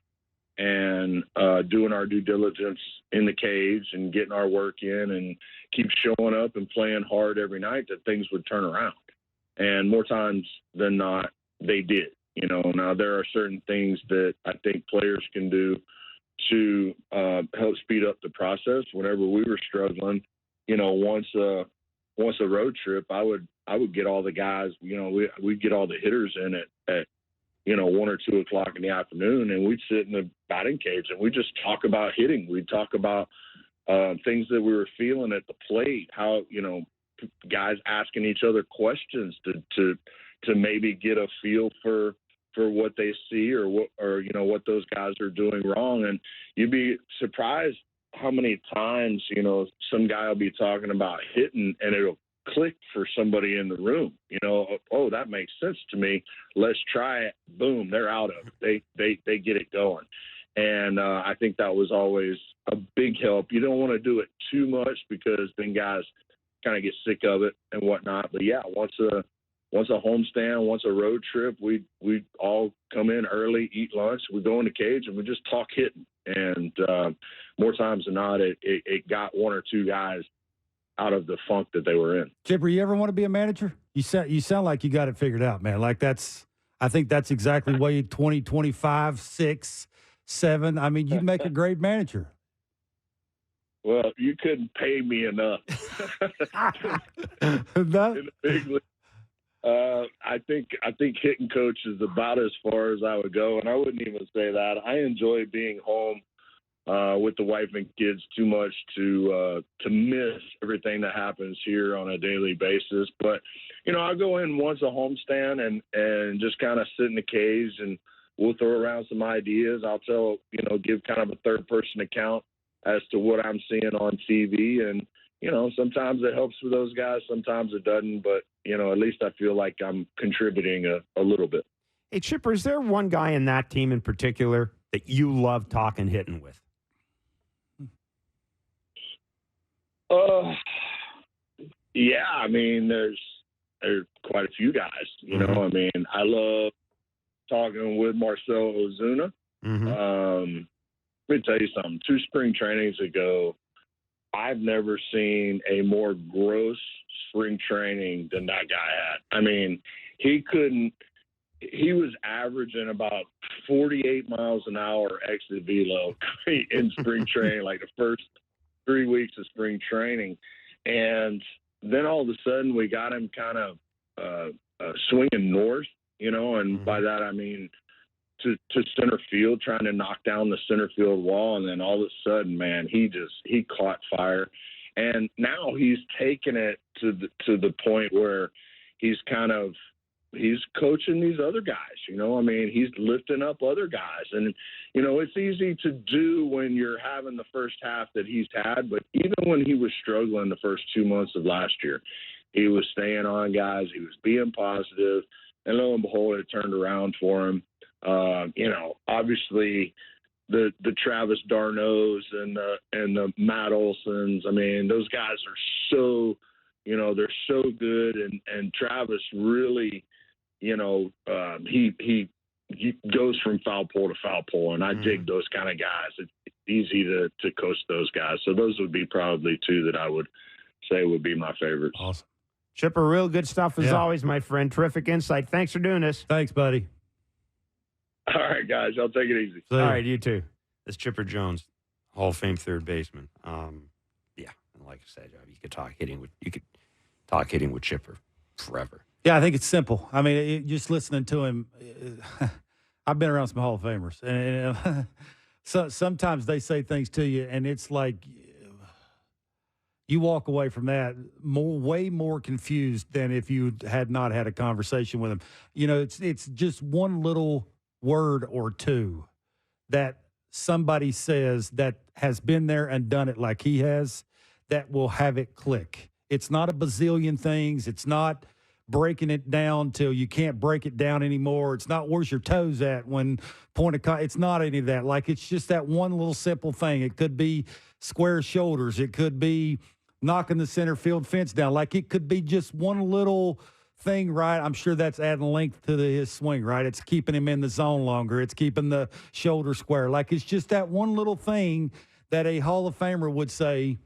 and doing our due diligence in the cage and getting our work in and keep showing up and playing hard every night, that things would turn around. And more times than not, they did. Now there are certain things that I think players can do to help speed up the process. Whenever we were struggling, once a road trip, I would get all the guys, we'd get all the hitters in at 1 or 2 o'clock in the afternoon, and we'd sit in the batting cage and we'd just talk about hitting. We'd talk about things that we were feeling at the plate, how, guys asking each other questions to maybe get a feel for what they see or what those guys are doing wrong. And you'd be surprised how many times, some guy will be talking about hitting and it'll click for somebody in the room, oh, that makes sense to me. Let's try it. Boom, they're out of it. They get it going. And I think that was always a big help. You don't want to do it too much because then guys kind of get sick of it and whatnot. But yeah, once a homestand, once a road trip, we all come in early, eat lunch, we go in the cage, and we just talk hitting. And more times than not, it got 1 or 2 guys out of the funk that they were in. Chipper, you ever want to be a manager? You sound like you got it figured out, man. Like I think that's exactly why you 20, 25, 6, 7. I mean, you'd make a great manager. Well, you couldn't pay me enough. In the big league. I think hitting coach is about as far as I would go, and I wouldn't even say that. I enjoy being home with the wife and kids too much to miss everything that happens here on a daily basis. But I'll go in once a homestand and just kind of sit in the cage, and we'll throw around some ideas. I'll give kind of a third person account as to what I'm seeing on TV, and sometimes it helps for those guys, sometimes it doesn't, but at least I feel like I'm contributing a little bit. Hey, Chipper, is there one guy in that team in particular that you love talking hitting with? Yeah, I mean, there's quite a few guys. You know, I mean, I love talking with Marcell Ozuna. Let me tell you something. 2 spring trainings ago, I've never seen a more gross spring training than that guy had. I mean, he was averaging about 48 miles an hour exit velo in spring training, like the first 3 weeks of spring training. And then all of a sudden we got him kind of swinging north, you know, and by that I mean to center field, trying to knock down the center field wall. And then all of a sudden, man, he caught fire. And now he's taken it to the point where he's coaching these other guys, you know. I mean, he's lifting up other guys. And, you know, it's easy to do when you're having the first half that he's had. But even when he was struggling the first 2 months of last year, he was staying on guys. He was being positive. And lo and behold, it turned around for him. You know, obviously the Travis Darnos and the Matt Olsons, I mean, those guys are so, you know, they're so good. And Travis really, you know, he goes from foul pole to foul pole, and I dig those kind of guys. It's easy to coach those guys. So those would be probably 2 that I would say would be my favorites. Awesome. Chipper, real good stuff as always, my friend. Terrific insight. Thanks for doing this. Thanks, buddy. All right, guys. I'll take it easy. All right, you too. It's Chipper Jones, Hall of Fame third baseman. Yeah, and like I said, you could talk hitting with Chipper forever. Yeah, I think it's simple. I mean, just listening to him, I've been around some Hall of Famers, and so sometimes they say things to you, and it's like you walk away from that way more confused than if you had not had a conversation with him. You know, it's just one little word or two that somebody says that has been there and done it like he has that will have it click. It's not a bazillion things. It's not breaking it down till you can't break it down anymore. It's not where's your toes at when point of contact. It's not any of that. Like, it's just that one little simple thing. It could be square shoulders. It could be knocking the center field fence down. Like, it could be just one little thing, right? I'm sure that's adding length to his swing, right? It's keeping him in the zone longer. It's keeping the shoulder square. Like, it's just that one little thing that a Hall of Famer would say,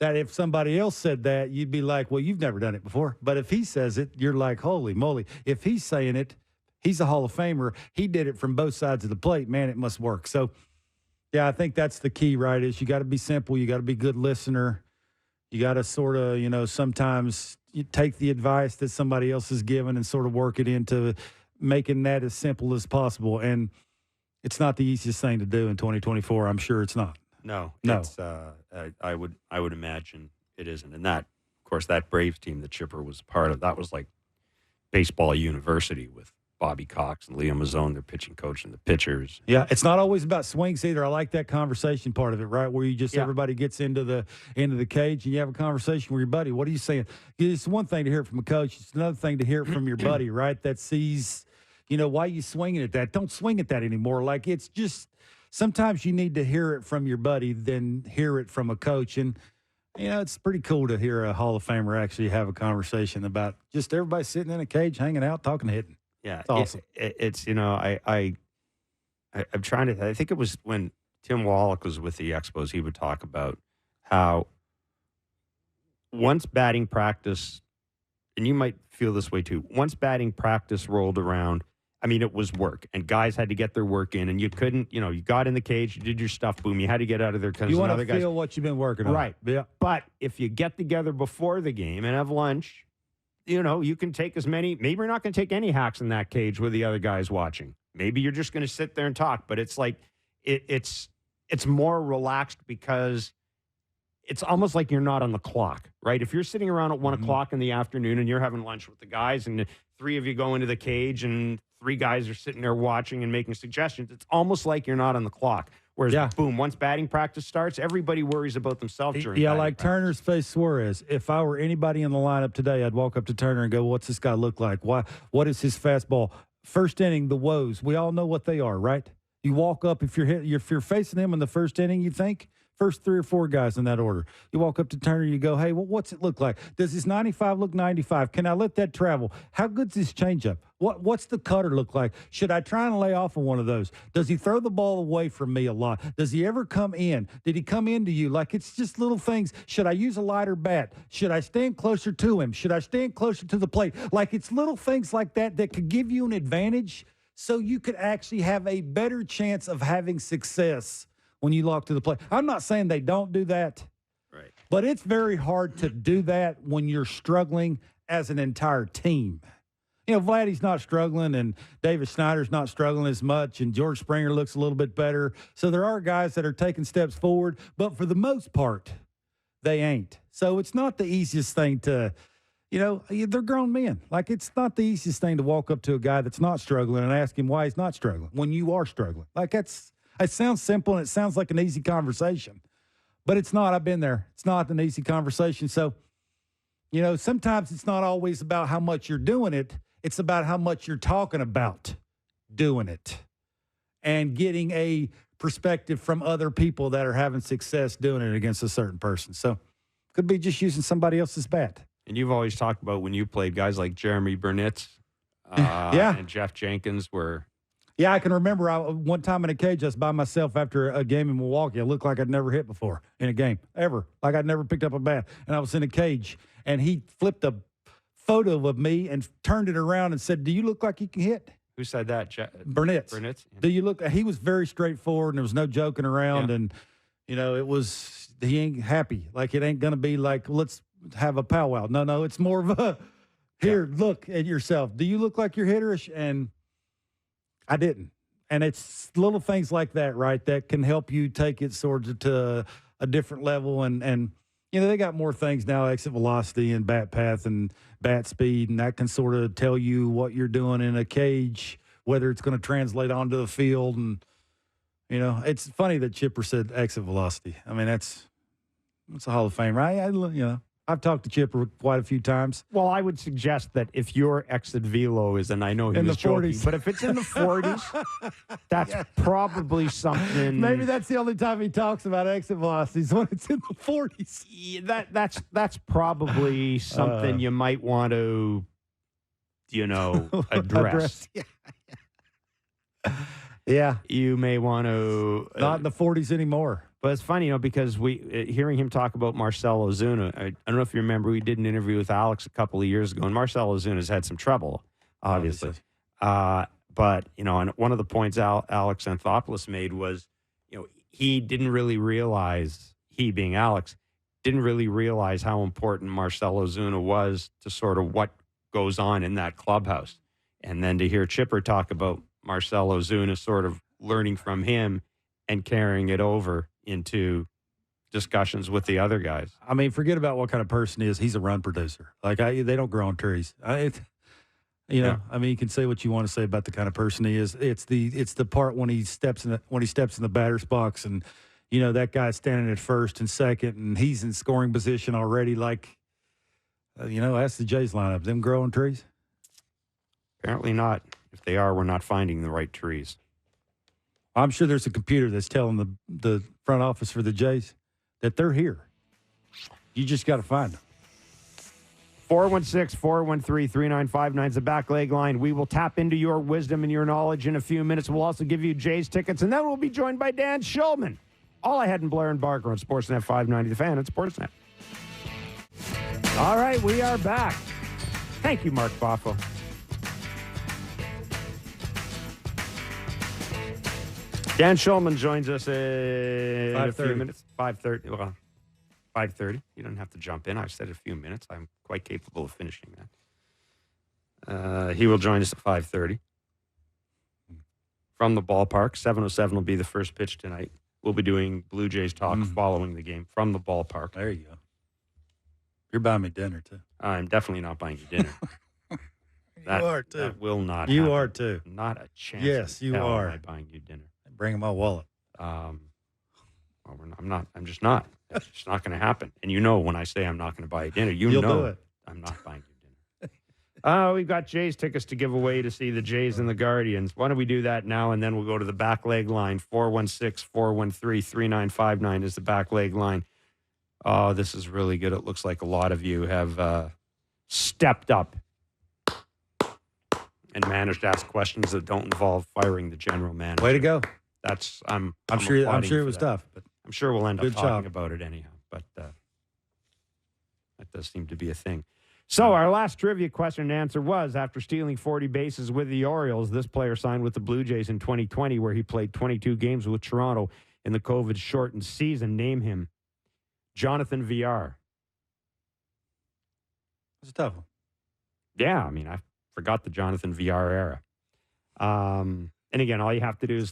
that if somebody else said that, you'd be like, well, you've never done it before. But if he says it, you're like, holy moly. If he's saying it, he's a Hall of Famer. He did it from both sides of the plate. Man, it must work. So, yeah, I think that's the key, right, is you got to be simple. You got to be a good listener. You got to sort of, you know, sometimes you take the advice that somebody else is giving and sort of work it into making that as simple as possible. And it's not the easiest thing to do in 2024. I'm sure it's not. No. It's, I would imagine it isn't. And that, of course, that Braves team that Chipper was part of, that was like baseball university with Bobby Cox and Leo Mazzone, their pitching coach, and the pitchers. Yeah, it's not always about swings either. I like that conversation part of it, right? Where you just everybody gets into the cage and you have a conversation with your buddy. What are you saying? It's one thing to hear it from a coach. It's another thing to hear it from your buddy, right? That sees, you know, why are you swinging at that? Don't swing at that anymore. Like, it's just sometimes you need to hear it from your buddy than hear it from a coach. And, you know, it's pretty cool to hear a Hall of Famer actually have a conversation about just everybody sitting in a cage, hanging out, talking, hitting. Yeah, it's awesome. It's you know, I'm trying to. I think it was when Tim Wallach was with the Expos. He would talk about how once batting practice, and you might feel this way too. Once batting practice rolled around, I mean, it was work, and guys had to get their work in, and you couldn't. You know, you got in the cage, you did your stuff, boom. You had to get out of there because you want other to feel guys, what you've been working on, right? Yeah. But if you get together before the game and have lunch, you know, you can take as many. Maybe you're not going to take any hacks in that cage with the other guys watching. Maybe you're just going to sit there and talk. But it's like it's more relaxed because it's almost like you're not on the clock, right? If you're sitting around at 1 o'clock in the afternoon and you're having lunch with the guys, and 3 of you go into the cage and 3 guys are sitting there watching and making suggestions, it's almost like you're not on the clock. Whereas, boom, once batting practice starts, everybody worries about themselves during Yeah, batting like practice. Turner's face Suarez. If I were anybody in the lineup today, I'd walk up to Turner and go, what's this guy look like? What is his fastball? First inning, the woes. We all know what they are, right? You walk up, if you're facing him in the first inning, you think, First 3 or 4 guys in that order. You walk up to Turner, you go, hey, well, what's it look like? Does his 95 look 95? Can I let that travel? How good's his changeup? What's the cutter look like? Should I try and lay off on one of those? Does he throw the ball away from me a lot? Does he ever come in? Did he come into you? Like, it's just little things. Should I use a lighter bat? Should I stand closer to him? Should I stand closer to the plate? Like, it's little things like that that could give you an advantage so you could actually have a better chance of having success when you walk to the plate. I'm not saying they don't do that, right? But it's very hard to do that when you're struggling as an entire team. You know, Vladdy's not struggling, and David Snyder's not struggling as much, and George Springer looks a little bit better. So there are guys that are taking steps forward, but for the most part, they ain't. So it's not the easiest thing to, you know, they're grown men. Like, it's not the easiest thing to walk up to a guy that's not struggling and ask him why he's not struggling when you are struggling. Like, it sounds simple and it sounds like an easy conversation, but it's not. I've been there. It's not an easy conversation. So, you know, sometimes it's not always about how much you're doing it. It's about how much you're talking about doing it and getting a perspective from other people that are having success doing it against a certain person. So could be just using somebody else's bat. And you've always talked about when you played guys like Jeremy Burnitz and Jeff Jenkins were. Yeah, I can remember one time in a cage, I was by myself after a game in Milwaukee. I looked like I'd never hit before in a game, ever. Like I'd never picked up a bat. And I was in a cage, and he flipped a photo of me and turned it around and said, do you look like you can hit? Who said that? Burnitz. Burnitz? Yeah. Do you look? He was very straightforward, and there was no joking around. Yeah. And, you know, he ain't happy. Like, it ain't going to be like, let's have a powwow. No, it's more of a, here, look at yourself. Do you look like you're hitterish? And I didn't. And it's little things like that, right, that can help you take it sort of to a different level. And you know, they got more things now, exit velocity and bat path and bat speed, and that can sort of tell you what you're doing in a cage, whether it's going to translate onto the field. And, you know, it's funny that Chipper said exit velocity. I mean, that's a Hall of Fame, right? You know, I've talked to Chipper quite a few times. Well, I would suggest that if your exit velo is, and I know he in was the joking, 40s, but if it's in the 40s, that's probably something. Maybe that's the only time he talks about exit velocities, when it's in the 40s. Yeah, that's probably something you might want to, you know, address. Yeah. You may want to. Not in the 40s anymore. But it's funny, you know, because hearing him talk about Marcell Ozuna, I don't know if you remember, we did an interview with Alex a couple of years ago, and Marcell Ozuna's had some trouble, obviously. But, you know, and one of the points Alex Anthopoulos made was, you know, he didn't really realize, he being Alex, didn't really realize how important Marcell Ozuna was to sort of what goes on in that clubhouse. And then to hear Chipper talk about Marcell Ozuna sort of learning from him and carrying it over into discussions with the other guys. I mean, forget about what kind of person he is. He's a run producer. Like, they don't grow on trees. I mean, you can say what you want to say about the kind of person he is. It's the part when he steps in the batter's box, and, you know, that guy's standing at first and second, and he's in scoring position already. Like, you know, that's the Jays lineup. Them growing trees? Apparently not. If they are, we're not finding the right trees. I'm sure there's a computer that's telling the front office for the Jays that they're here. You just got to find them. 416-413-3959 is the back leg line. We will tap into your wisdom and your knowledge in a few minutes. We'll also give you Jays tickets, and then we'll be joined by Dan Shulman. All I had in Blair and Barker on Sportsnet 590, The Fan, and Sportsnet. All right, we are back. Thank you, Mark Boffo. Dan Shulman joins us in a few minutes. 5:30. Well, 5:30. You don't have to jump in. I've said a few minutes. I'm quite capable of finishing that. He will join us at 5:30. From the ballpark, 7:07 will be the first pitch tonight. We'll be doing Blue Jays talk following the game from the ballpark. There you go. You're buying me dinner, too. I'm definitely not buying you dinner. You are, too. That will not You happen. are, too. Not a chance. Yes, you are. Am I buying you dinner? Bring my wallet. I'm not. I'm just not. It's just not going to happen. And you know, when I say I'm not going to buy you dinner, You'll know do it. I'm not buying you dinner. We've got Jays tickets to give away to see the Jays and the Guardians. Why don't we do that now, and then we'll go to the back leg line. 416-413-3959 is the back leg line. Oh, this is really good. It looks like a lot of you have stepped up and managed to ask questions that don't involve firing the general manager. Way to go. I'm sure it was that. tough, but I'm sure we'll end up good talking job. about it anyhow. But that does seem to be a thing. So our last trivia question and answer was, after stealing 40 bases with the Orioles, this player signed with the Blue Jays in 2020, where he played 22 games with Toronto in the COVID-shortened season. Name him. Jonathan VR. It's a tough one. Yeah, I mean, I forgot the Jonathan VR era. And again, all you have to do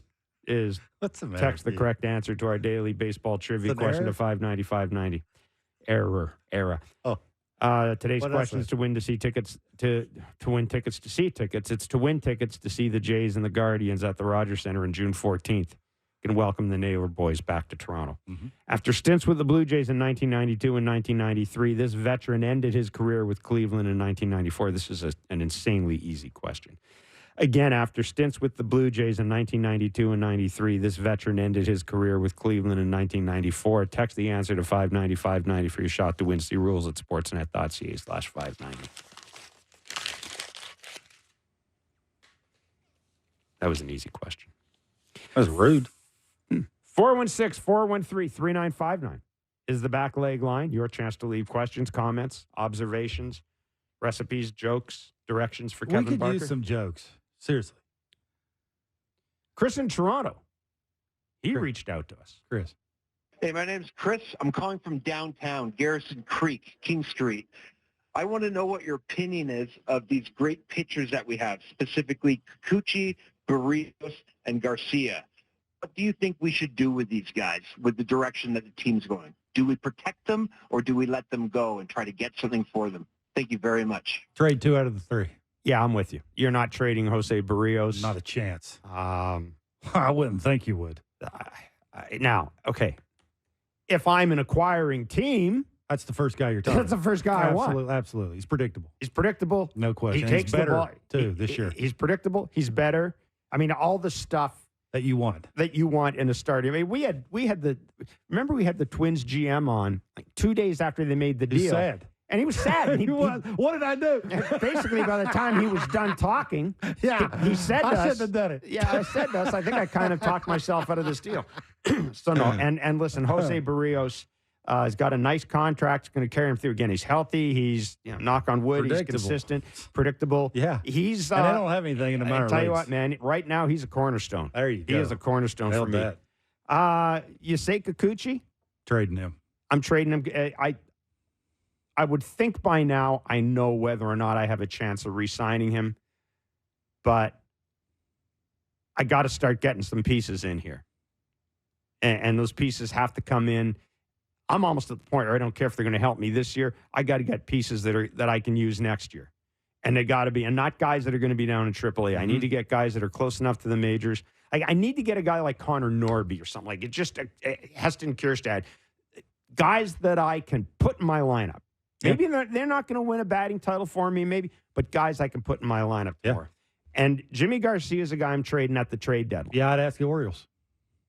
is What's the matter text the with you? correct answer to our daily baseball trivia It's an question error? to 590-590. Era. Oh. Today's What did I question is say? to win tickets to win tickets to see tickets. It's to win tickets to see the Jays and the Guardians at the Rogers Centre on June 14th. You can welcome the Naylor boys back to Toronto. Mm-hmm. After stints with the Blue Jays in 1992 and 1993, this veteran ended his career with Cleveland in 1994. This is an insanely easy question. Again, after stints with the Blue Jays in 1992 and 93, this veteran ended his career with Cleveland in 1994. Text the answer to 590-590 for your shot to win. See rules at sportsnet.ca/590. That was an easy question. That was rude. 416-413-3959 is the back leg line. Your chance to leave questions, comments, observations, recipes, jokes, directions for Kevin We could Barker. use some jokes. Seriously. Chris in Toronto. He Chris. reached out to us. Chris. Hey, my name's Chris. I'm calling from downtown, Garrison Creek, King Street. I want to know what your opinion is of these great pitchers that we have, specifically Kikuchi, Barrios, and Garcia. What do you think we should do with these guys, with the direction that the team's going? Do we protect them, or do we let them go and try to get something for them? Thank you very much. Trade 2 out of the 3. Yeah, I'm with you. You're not trading Jose Barrios. Not a chance. I I wouldn't think you would. now, okay. If I'm an acquiring team, That's the first guy you're talking that's the first guy I want. Absolutely. He's predictable. He's predictable. No He question. And takes he's better, the ball too, this year He's predictable. He's better. I mean, all the stuff that you want. that you want in a starter. I mean, we had the Twins GM on like 2 days after they made the He's deal. sad. And he was sad. And he What did I do? basically, by the time he was done talking, he said to I us, shouldn't have done it. Yeah, I said to us, I think I kind of talked myself out of this deal. So, no. And listen, Jose Barrios has got a nice contract. It's going to carry him through. Again, he's healthy. He's, knock on wood, he's Predictable. consistent, predictable. Yeah. He's, And they don't have anything in the minor I tell you leagues. what, man, right now he's a cornerstone. There you He go. is a cornerstone Hell for me. bet. You say Kikuchi? Trading him. I'm trading him. I would think by now I know whether or not I have a chance of re-signing him, but I got to start getting some pieces in here, and those pieces have to come in. I'm almost at the point where I don't care if they're going to help me this year. I got to get pieces that I can use next year, and they got to be, and not guys that are going to be down in AAA. I need to get guys that are close enough to the majors. I need to get a guy like Connor Norby or something like it. Just Heston Kjerstad, guys that I can put in my lineup. Maybe they're not going to win a batting title for me, maybe, but guys I can put in my lineup for. And Jimmy Garcia is a guy I'm trading at the trade deadline. Yeah, I'd ask the Orioles.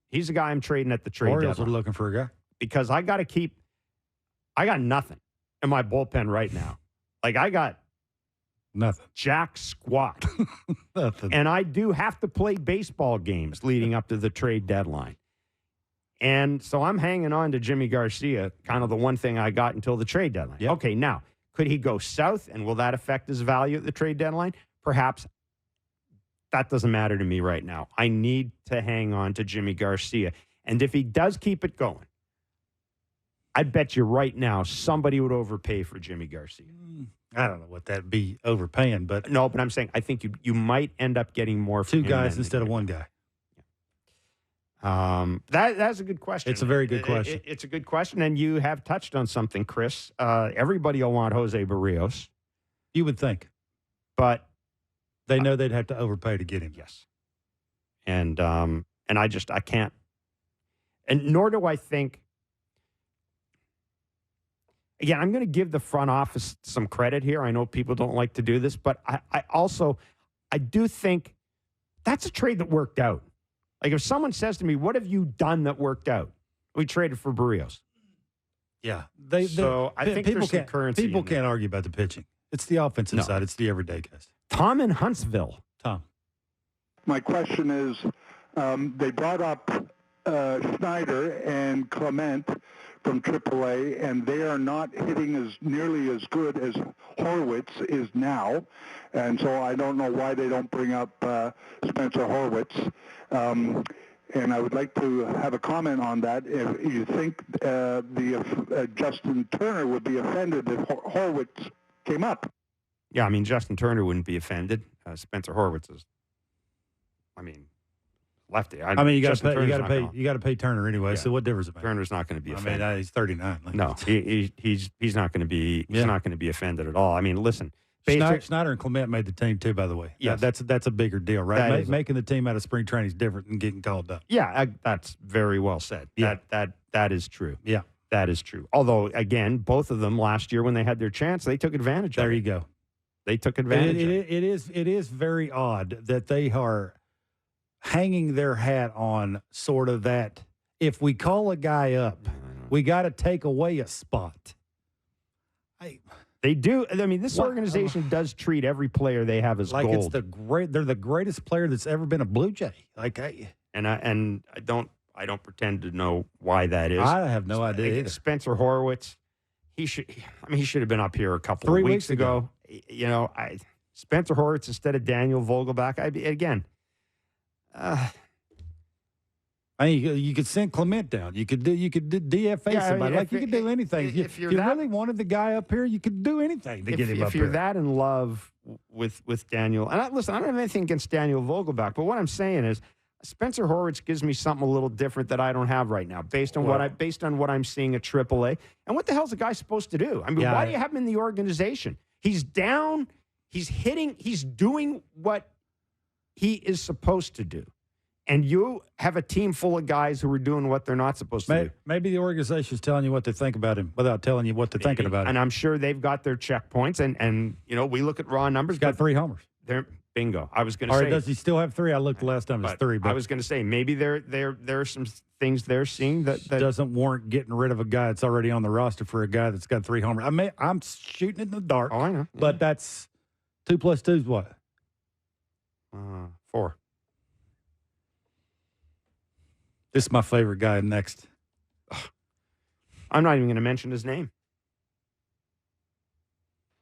He's a guy I'm trading at the trade Orioles deadline. are looking for a guy. Because I got nothing in my bullpen right now. Like, I got Nothing. jack squat. Nothing. And I do have to play baseball games leading up to the trade deadline. And so I'm hanging on to Jimmy Garcia, kind of the one thing I got until the trade deadline. Yep. Okay, now, could he go south, and will that affect his value at the trade deadline? Perhaps. That doesn't matter to me right now. I need to hang on to Jimmy Garcia. And if he does keep it going, I bet you right now somebody would overpay for Jimmy Garcia. I don't know what that'd be overpaying, but No, but I'm saying I think you might end up getting more for 2 him guys than instead of you- 1 guy. That's a good question. It's a very good question. It's a good question, and you have touched on something, Chris. Everybody will want Jose Barrios, You would think. but They know they'd have to overpay to get him. yes, and I can't, and nor do I think. again, I'm going to give the front office some credit here. I know people don't like to do this, but I do think that's a trade that worked out. Like if someone says to me, what have you done that worked out? We traded for Barrios. Yeah. I think people there's some currency. People can't argue about the pitching. It's the offensive side. It's the everyday guys. Tom in Huntsville. Tom. My question is, they brought up Schneider and Clement from AAA, and they are not hitting as nearly as good as Horwitz is now. And so I don't know why they don't bring up Spencer Horwitz. And I would like to have a comment on that. If you think Justin Turner would be offended if Horwitz came up. Yeah, I mean, Justin Turner wouldn't be offended. Spencer Horwitz is, lefty. You got to pay Turner anyway. Yeah. So what difference it makes? Turner's not going to be offended. He's 39. No, he's not going to be. He's not going to be offended at all. I mean, listen. Schneider and Clement made the team too, by the way. Yeah, that's a bigger deal, right? Making the team out of spring training is different than getting called up. Yeah, that's very well said. Yeah. That is true. Yeah, that is true. Although, again, both of them last year when they had their chance, they took advantage of it. There you go. They took advantage of it. It is very odd that they are hanging their hat on sort of that. If we call a guy up, we got to take away a spot. They do. I mean, this organization does treat every player they have as like gold. They're the greatest player that's ever been a Blue Jay. I don't pretend to know why that is. I have no idea either. Spencer Horwitz, he should have been up here a couple of weeks ago. You know, Spencer Horwitz instead of Daniel Vogelbach. You could send Clement down. You could DFA somebody. You could do anything. If you really wanted the guy up here, you could do anything to get him up here. If you're that in love with Daniel, and listen, I don't have anything against Daniel Vogelbach, but what I'm saying is Spencer Horwitz gives me something a little different that I don't have right now, based on what I'm seeing at AAA. And what the hell's the guy supposed to do? I mean, why do you have him in the organization? He's down. He's hitting. He's doing what he is supposed to do. And you have a team full of guys who are doing what they're not supposed to do. Maybe the organization's telling you what they think about him without telling you what they're thinking about him. And I'm sure they've got their checkpoints. And we look at raw numbers. He's got 3 homers. Bingo. I was going to say. Or does he still have 3? I looked the last time. It's 3. But I was going to say maybe there are some things they're seeing that doesn't warrant getting rid of a guy that's already on the roster for a guy that's got 3 homers. I'm shooting in the dark. Oh, I know. But that's 2 plus 2 is what? 4. This is my favorite guy next. I'm not even going to mention his name.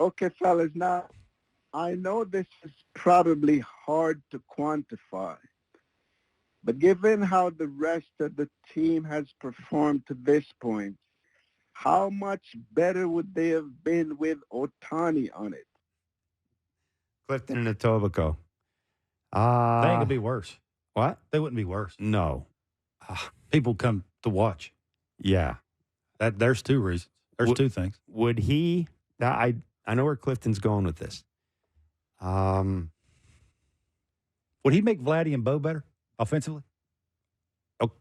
Okay, fellas, now I know this is probably hard to quantify, but given how the rest of the team has performed to this point, how much better would they have been with Ohtani on it? Clifton and Etobicoke. They ain't going to be worse. What? They wouldn't be worse. No. People come to watch. Yeah. There's 2 reasons. There's 2 things. Would he? I know where Clifton's going with this. Would he make Vladdy and Bo better offensively? Oh,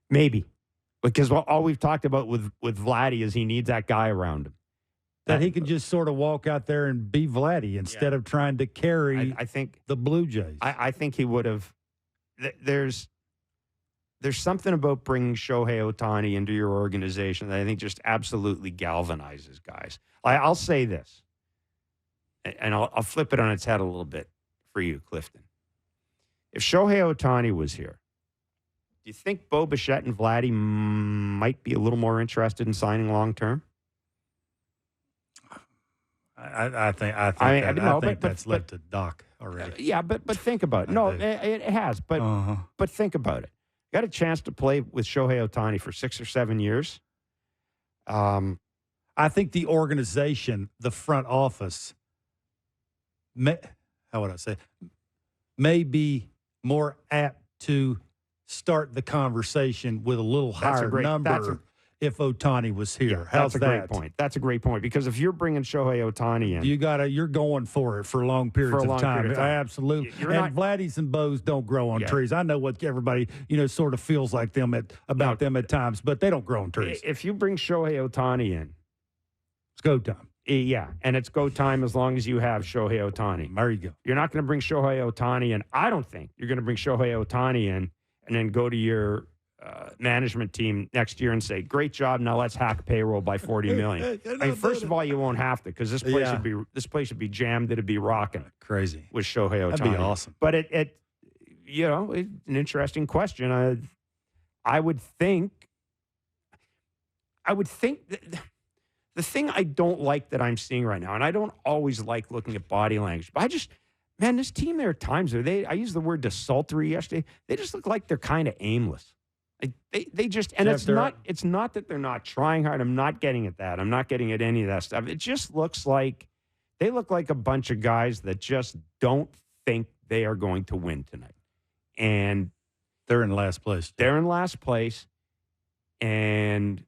maybe. Because all we've talked about with Vladdy is he needs that guy around him. That he can just sort of walk out there and be Vladdy instead of trying to carry I think the Blue Jays. I think he would have. There's something about bringing Shohei Ohtani into your organization that I think just absolutely galvanizes guys. I'll say this, and I'll flip it on its head a little bit for you, Clifton. If Shohei Ohtani was here, do you think Bo Bichette and Vladdy might be a little more interested in signing long term? I think that's led to Doc already. But think about it. No, it has. But think about it. Got a chance to play with Shohei Ohtani for 6 or 7 years. I think the organization, the front office, may be more apt to start the conversation with a little higher number if Ohtani was here. Yeah, How's that's a great point. That's a great point because if you're bringing Shohei Ohtani in, You're going for it for long periods of time. Absolutely. Vladdies and bows don't grow on trees. I know what everybody sort of feels like them about them at times, but they don't grow on trees. If you bring Shohei Ohtani in, it's go time. Yeah, and it's go time as long as you have Shohei Ohtani. There you go. You're not going to bring Shohei Ohtani in. I don't think you're going to bring Shohei Ohtani in and then go to your management team next year and say, "Great job, now let's hack payroll by $40 million." I mean, first of all, you won't have to because this place would be jammed. It'd be rocking. Crazy with Shohei Ohtani. That'd be awesome. But it's an interesting question. I would think. The thing I don't like that I'm seeing right now, and I don't always like looking at body language, but this team, there are times where I used the word desultory yesterday. They just look like they're kind of aimless. They just, and it's not that they're not trying hard. I'm not getting at that. I'm not getting at any of that stuff. It just looks like they look like a bunch of guys that just don't think they are going to win tonight. And they're in last place. They're in last place. And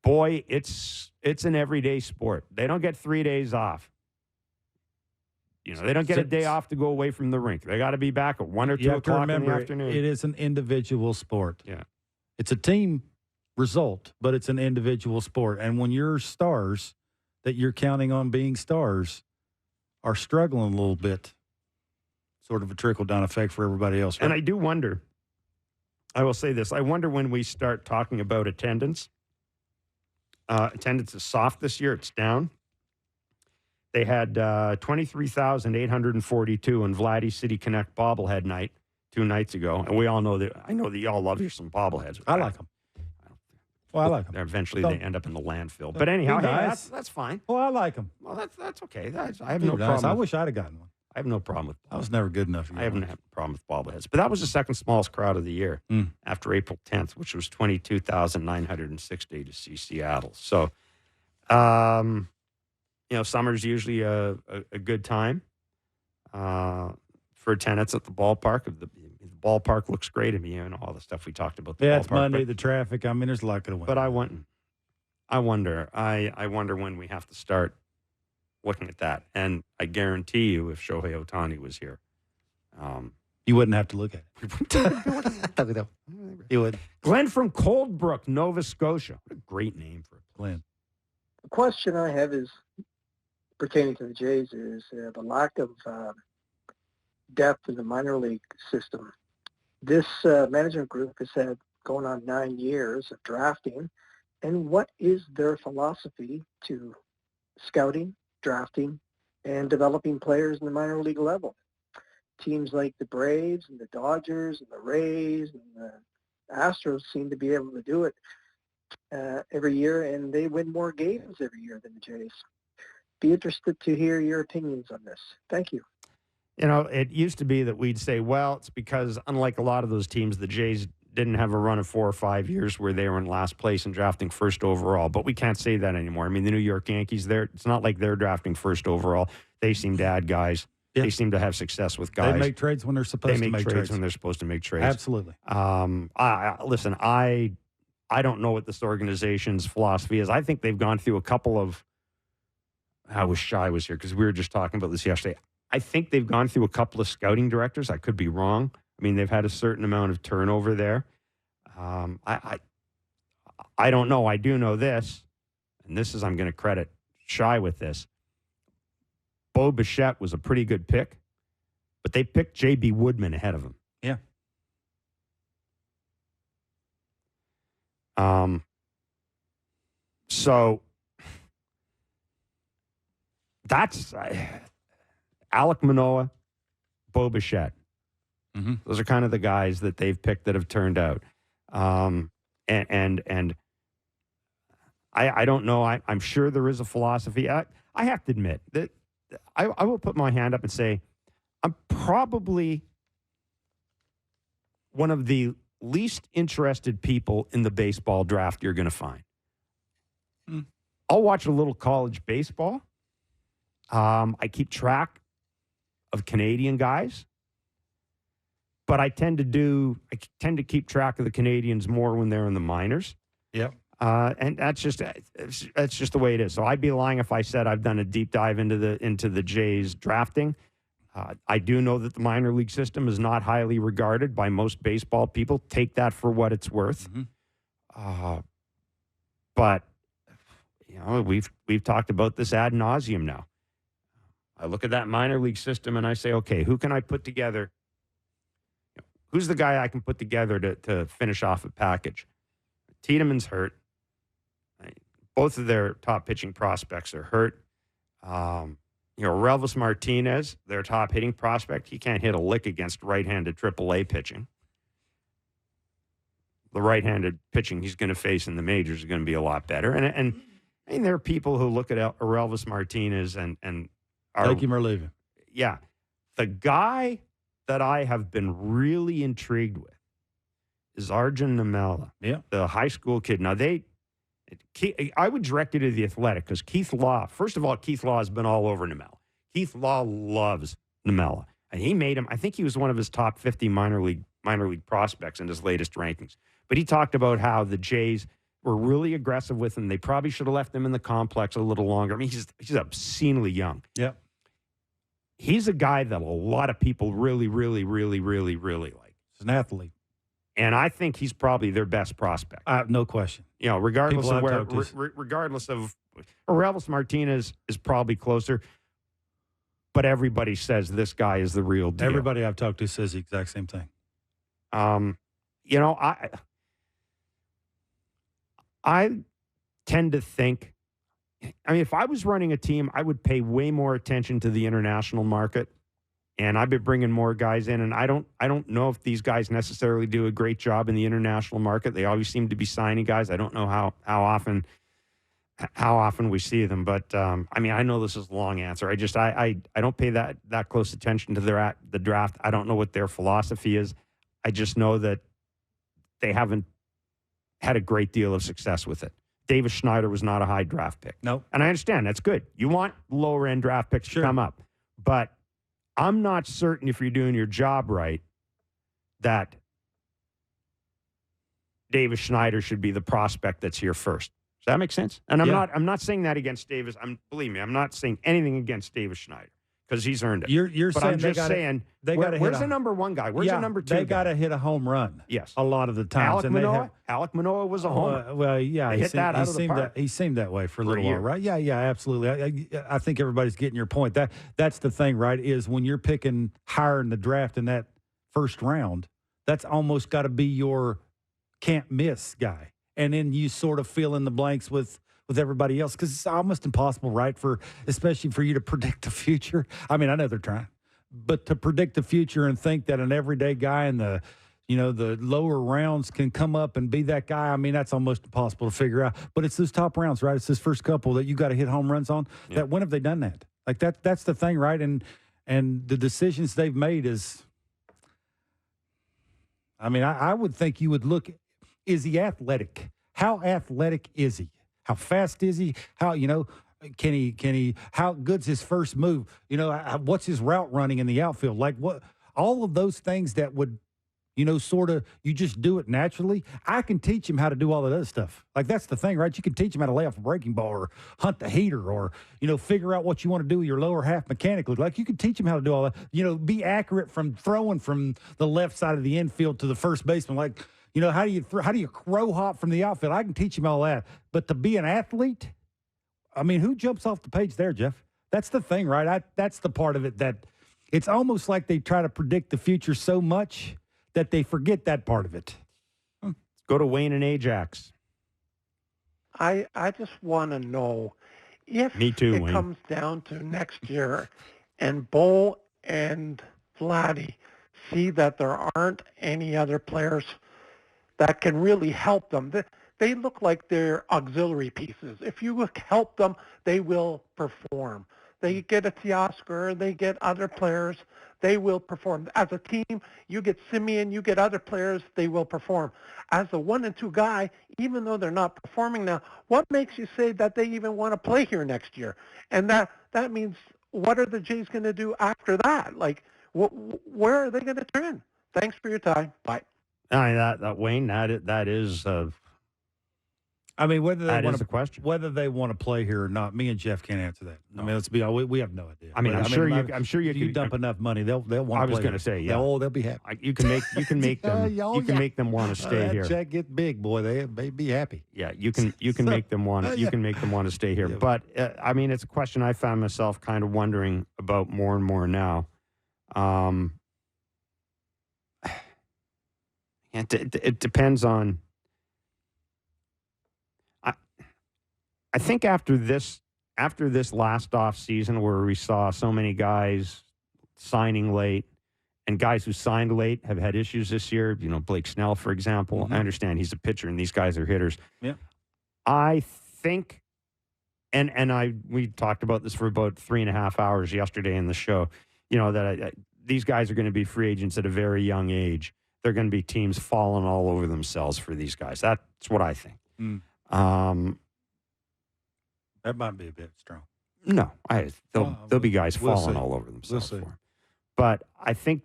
boy, it's an everyday sport. They don't get 3 days off. They don't get a day off to go away from the rink. They got to be back at 1 or 2 o'clock in the afternoon. It is an individual sport. Yeah. It's a team result, but it's an individual sport. And when your stars that you're counting on being stars are struggling a little bit, sort of a trickle-down effect for everybody else. Right? And I do wonder, I will say this, I wonder when we start talking about attendance. Attendance is soft this year. It's down. They had 23,842 in Vladdy City Connect bobblehead night 2 nights ago. And we all know that. I know that y'all love you some bobbleheads. I like them. Well, I like them. Eventually, they end up in the landfill. But anyhow, that's fine. Well, I like them. Well, that's okay. I have no problem. I wish I'd have gotten one. I have no problem with. I was never good enough. I haven't had a problem with bobbleheads. But that was the second smallest crowd of the year after April 10th, which was 22,960 to see Seattle. So, summer's usually a good time for attendance at the ballpark. The ballpark looks great to me, and all the stuff we talked about. Yeah, it's Monday, the traffic. I mean, there's a lot going to win. But I wonder when we have to start looking at that. And I guarantee you, if Shohei Ohtani was here, you wouldn't have to look at it. You would. Glenn from Coldbrook, Nova Scotia. What a great name for a Glenn. The question I have is pertaining to the Jays is the lack of depth in the minor league system. This management group has had going on 9 years of drafting, and what is their philosophy to scouting, drafting, and developing players in the minor league level? Teams like the Braves and the Dodgers and the Rays and the Astros seem to be able to do it every year, and they win more games every year than the Jays. Be interested to hear your opinions on this. Thank you. It used to be that we'd say, well, it's because unlike a lot of those teams, the Jays didn't have a run of 4 or 5 years where they were in last place and drafting first overall. But we can't say that anymore. I mean, the New York Yankees, it's not like they're drafting first overall. They seem to add guys. Yeah. They seem to have success with guys. They make trades when they're supposed to make trades. They make trades when they're supposed to make trades. Absolutely. Listen, I don't know what this organization's philosophy is. I think they've gone through a couple of – I wish Shai was here because we were just talking about this yesterday. I think they've gone through a couple of scouting directors. I could be wrong. I mean, they've had a certain amount of turnover there. I don't know. I do know this, and this is, I'm going to credit Shai with this. Bo Bichette was a pretty good pick, but they picked J.B. Woodman ahead of him. Yeah. So that's Alek Manoah, Bo Bichette. Mm-hmm. Those are kind of the guys that they've picked that have turned out. And I don't know. I'm sure there is a philosophy. I have to admit that I will put my hand up and say I'm probably one of the least interested people in the baseball draft you're going to find. I'll watch a little college baseball. I keep track of Canadian guys, but I tend to keep track of the Canadians more when they're in the minors. Yep. And that's just the way it is. So I'd be lying if I said I've done a deep dive into the Jays drafting. I do know that the minor league system is not highly regarded by most baseball people. Take that for what it's worth. Mm-hmm. But we've talked about this ad nauseum now. I look at that minor league system and I say, okay, who can I put together? Who's the guy I can put together to finish off a package? Tiedemann's hurt. Both of their top pitching prospects are hurt. Relvis Martinez, their top hitting prospect, he can't hit a lick against right-handed AAA pitching. The right-handed pitching he's going to face in the majors is going to be a lot better. And I mean, there are people who look at Relvis Martinez and are, take him or leave him. Yeah. The guy that I have been really intrigued with is Arjun Namela, the high school kid. Now, I would direct you to The Athletic because Keith Law, first of all, Keith Law has been all over Namela. Keith Law loves Namela. And he made him, I think he was one of his top 50 minor league prospects in his latest rankings. But he talked about how the Jays were really aggressive with him. They probably should have left him in the complex a little longer. I mean, he's obscenely young. Yeah. He's a guy that a lot of people really, really, really, really, really like. He's an athlete. And I think he's probably their best prospect. No question. Regardless People of where, I've regardless of, Relvis Martinez is probably closer, but everybody says this guy is the real deal. Everybody I've talked to says the exact same thing. I tend to think, if I was running a team, I would pay way more attention to the international market. And I've been bringing more guys in, and I don't know if these guys necessarily do a great job in the international market. They always seem to be signing guys. I don't know how often we see them, but I know this is a long answer. I don't pay that close attention to the draft. I don't know what their philosophy is. I just know that they haven't had a great deal of success with it. Davis Schneider was not a high draft pick. No, and I understand that's good. You want lower end draft picks to come up, but I'm not certain if you're doing your job right that Davis Schneider should be the prospect that's here first. Does that make sense? And I'm not saying that against Davis. Believe me, I'm not saying anything against Davis Schneider because he's earned it. You're but saying I'm just saying, where's the number one guy? Where's the number two guy? They got to hit a home run. Yes. A lot of the times. Alek Manoah was a homer. He seemed that way for a little while, right? Yeah, absolutely. I think everybody's getting your point. That's the thing, right, is when you're picking higher in the draft in that first round, that's almost got to be your can't miss guy. And then you sort of fill in the blanks with everybody else because it's almost impossible, right, especially for you to predict the future. I mean, I know they're trying, but to predict the future and think that an everyday guy in the lower rounds can come up and be that guy, I mean, that's almost impossible to figure out. But it's those top rounds, right? It's this first couple that you got to hit home runs on. Yeah. That when have they done that? Like that's the thing, right? And the decisions they've made is, I mean, I would think you would look. Is he athletic? How athletic is he? How fast is he? How, can he, how good's his first move? What's his route running in the outfield? Like what, all of those things that would, sort of, you just do it naturally. I can teach him how to do all that other stuff. Like that's the thing, right? You can teach him how to lay off a breaking ball or hunt the heater or, figure out what you want to do with your lower half mechanically. Like you can teach him how to do all that, be accurate from throwing from the left side of the infield to the first baseman. Like, how do you crow hop from the outfield? I can teach him all that. But to be an athlete, I mean, who jumps off the page there, Jeff? That's the thing, right? That's the part of it that it's almost like they try to predict the future so much that they forget that part of it. Go to Wayne and Ajax. I just want to know if it Wayne. comes down to next year and Bo and Vladdy see that there aren't any other players that can really help them. They look like they're auxiliary pieces. If you help them, they will perform. They get a Teoscar, they get other players, they will perform. As a team, you get Simeon, you get other players, they will perform. As a 1 and 2 guy, even though they're not performing now, what makes you say that they even want to play here next year? And that means what are the Jays going to do after that? Like, where are they going to turn? Thanks for your time. Bye. That Wayne, that is I mean, whether they That want is the question. whether they want to play here or not, me and Jeff can't answer that. No. I mean, let's be honest, we have no idea. I mean, I'm sure you if you could dump enough money, they'll want to play. I was going to say, yeah. They'll be happy. You can make them make them want to stay that here. check gets big, boy. They be happy. Yeah, you can make them want to stay here. Yeah. But I mean, it's a question I found myself kind of wondering about more and more now. It depends on. I think after this last off season where we saw so many guys signing late, and guys who signed late have had issues this year. You know, Blake Snell, for example. Mm-hmm. I understand he's a pitcher and these guys are hitters. Yeah. I think, and we talked about this for about 3.5 hours yesterday in the show. You know that these guys are going to be free agents at a very young age. They're going to be teams falling all over themselves for these guys. That's what I think. That might be a bit strong. No, there'll be guys falling all over themselves for him. But I think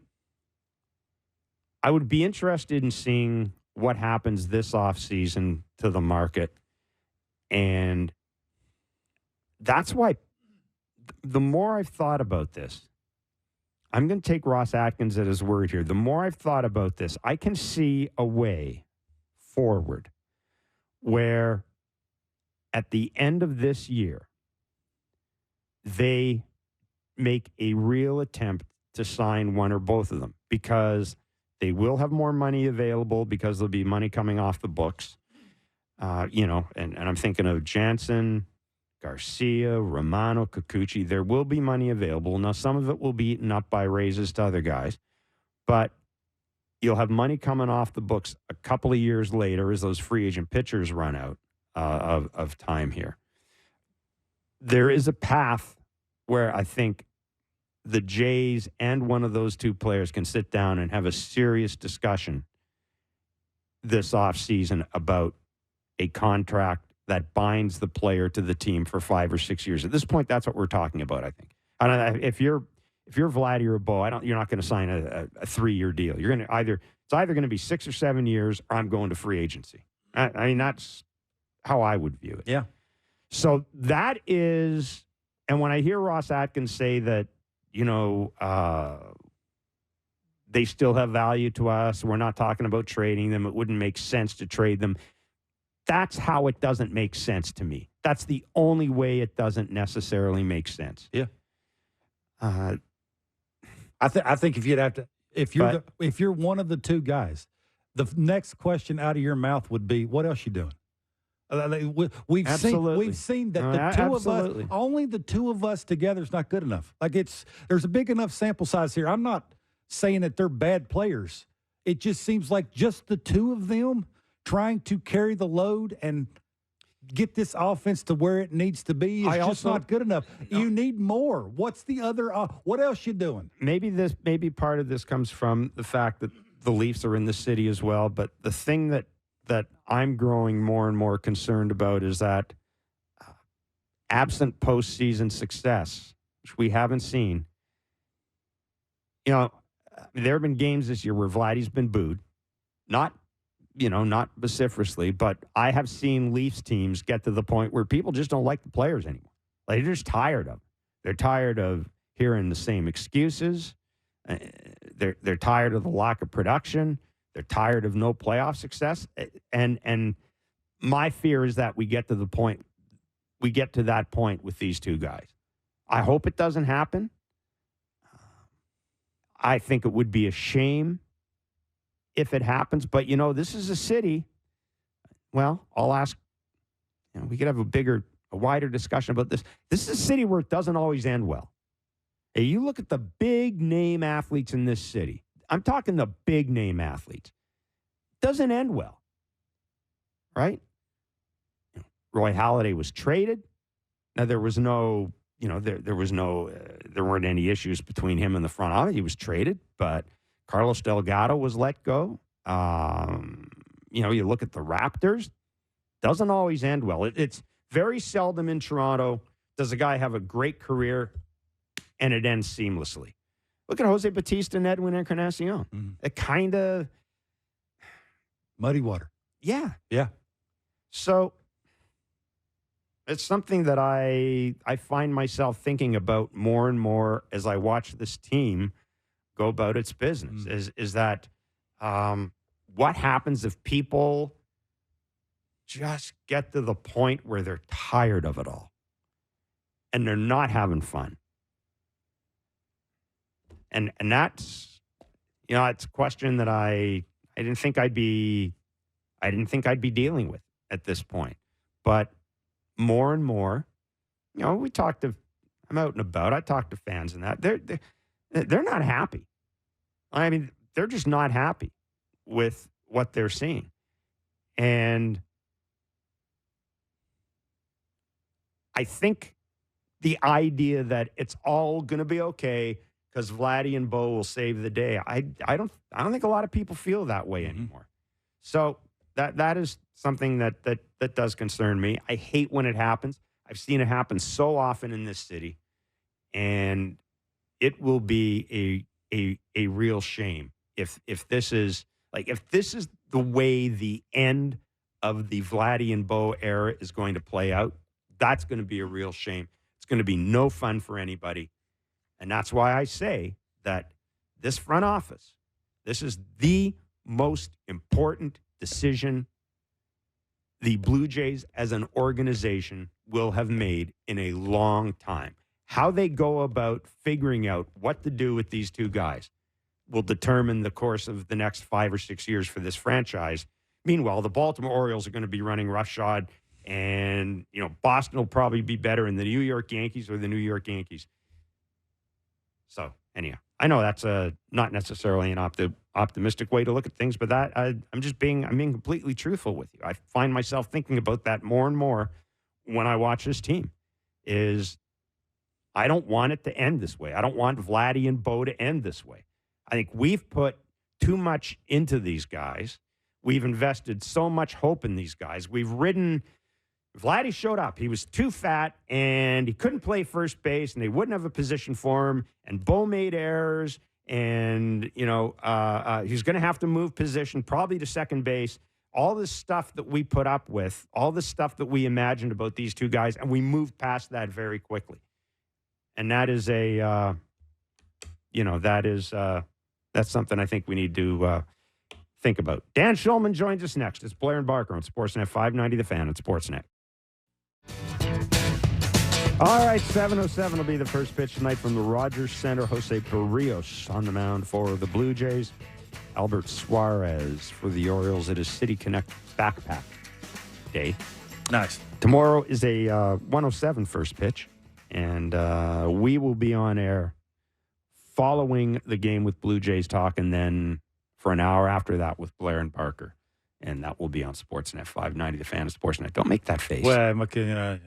I would be interested in seeing what happens this offseason to the market. And that's why the more I've thought about this, I'm going to take Ross Atkins at his word here. The more I've thought about this, I can see a way forward where at the end of this year, they make a real attempt to sign one or both of them because they will have more money available because there'll be money coming off the books. And I'm thinking of Jansen, Garcia, Romano, Kikuchi. There will be money available. Now, some of it will be eaten up by raises to other guys, but you'll have money coming off the books a couple of years later as those free agent pitchers run out of time here. There is a path where I think the Jays and one of those two players can sit down and have a serious discussion this offseason about a contract that binds the player to the team for 5 or 6 years. At this point, that's what we're talking about, I think. I don't know if you're Vladdy or Bo, you're not going to sign a 3-year deal. You're going to it's either going to be 6 or 7 years or I'm going to free agency. I mean, that's how I would view it. Yeah. So that is, and when I hear Ross Atkins say that, they still have value to us, we're not talking about trading them, it wouldn't make sense to trade them. That's how it doesn't make sense to me. That's the only way it doesn't necessarily make sense. Yeah. I think if you'd have to, if you're one of the two guys, the next question out of your mouth would be, "What else you doing?" We've seen that the two of us, only the two of us together is not good enough. Like there's a big enough sample size here. I'm not saying that they're bad players. It just seems like just the two of them trying to carry the load and get this offense to where it needs to be is just not good enough. No. You need more. What's the other? What else you doing? Maybe part of this comes from the fact that the Leafs are in the city as well. But the thing that I'm growing more and more concerned about is that absent postseason success, which we haven't seen. There have been games this year where Vladdy's been booed, not vociferously, but I have seen Leafs teams get to the point where people just don't like the players anymore. Like, they're just tired of them. They're tired of hearing the same excuses. They're tired of the lack of production. They're tired of no playoff success. And my fear is that we get to that point with these two guys. I hope it doesn't happen. I think it would be a shame if it happens. But, this is a city. Well, I'll ask, we could have a wider discussion about this. This is a city where it doesn't always end well. Hey, you look at the big name athletes in this city. I'm talking the big name athletes. It doesn't end well, right? Roy Halladay was traded. Now, there weren't any issues between him and the front office. He was traded, but Carlos Delgado was let go. You look at the Raptors, doesn't always end well. It's very seldom in Toronto does a guy have a great career and it ends seamlessly. Look at Jose Bautista and Edwin Encarnacion. Mm-hmm. It kind of muddy water. Yeah. Yeah. So it's something that I find myself thinking about more and more as I watch this team go about its business. Is that what happens if people just get to the point where they're tired of it all and they're not having fun? And that's, it's a question that I didn't think I'd be dealing with at this point. But more and more, I'm out and about. I talk to fans and that they're not happy. I mean, they're just not happy with what they're seeing. And I think the idea that it's all going to be okay because Vladdy and Bo will save the day. I don't think a lot of people feel that way anymore. So that is something that does concern me. I hate when it happens. I've seen it happen so often in this city, and it will be a real shame if this is the way the end of the Vladdy and Bo era is going to play out. That's going to be a real shame. It's going to be no fun for anybody. And that's why I say that this front office, this is the most important decision the Blue Jays as an organization will have made in a long time. How they go about figuring out what to do with these two guys will determine the course of the next 5 or 6 years for this franchise. Meanwhile, the Baltimore Orioles are going to be running roughshod, and Boston will probably be better in the New York Yankees or the New York Yankees. So, anyhow, I know that's not necessarily an optimistic way to look at things, but I'm being completely truthful with you. I find myself thinking about that more and more when I watch this team. I don't want it to end this way. I don't want Vladdy and Bo to end this way. I think we've put too much into these guys. We've invested so much hope in these guys. Vladdy showed up. He was too fat, and he couldn't play first base, and they wouldn't have a position for him. And Bo made errors, and he's going to have to move position, probably to second base. All this stuff that we put up with, all the stuff that we imagined about these two guys, and we moved past that very quickly. And that is that's something I think we need to think about. Dan Shulman joins us next. It's Blair and Barker on Sportsnet 590, The Fan, and Sportsnet. All right, 7:07 will be the first pitch tonight from the Rogers Center. Jose Barrios on the mound for the Blue Jays. Albert Suarez for the Orioles. It is City Connect Backpack Day. Nice. Tomorrow is a 1:07 first pitch, and we will be on air following the game with Blue Jays Talk, and then for an hour after that with Blair and Barker. And that will be on Sportsnet 590, The Fan, and Sportsnet. Don't make that face. Well, I'm okay,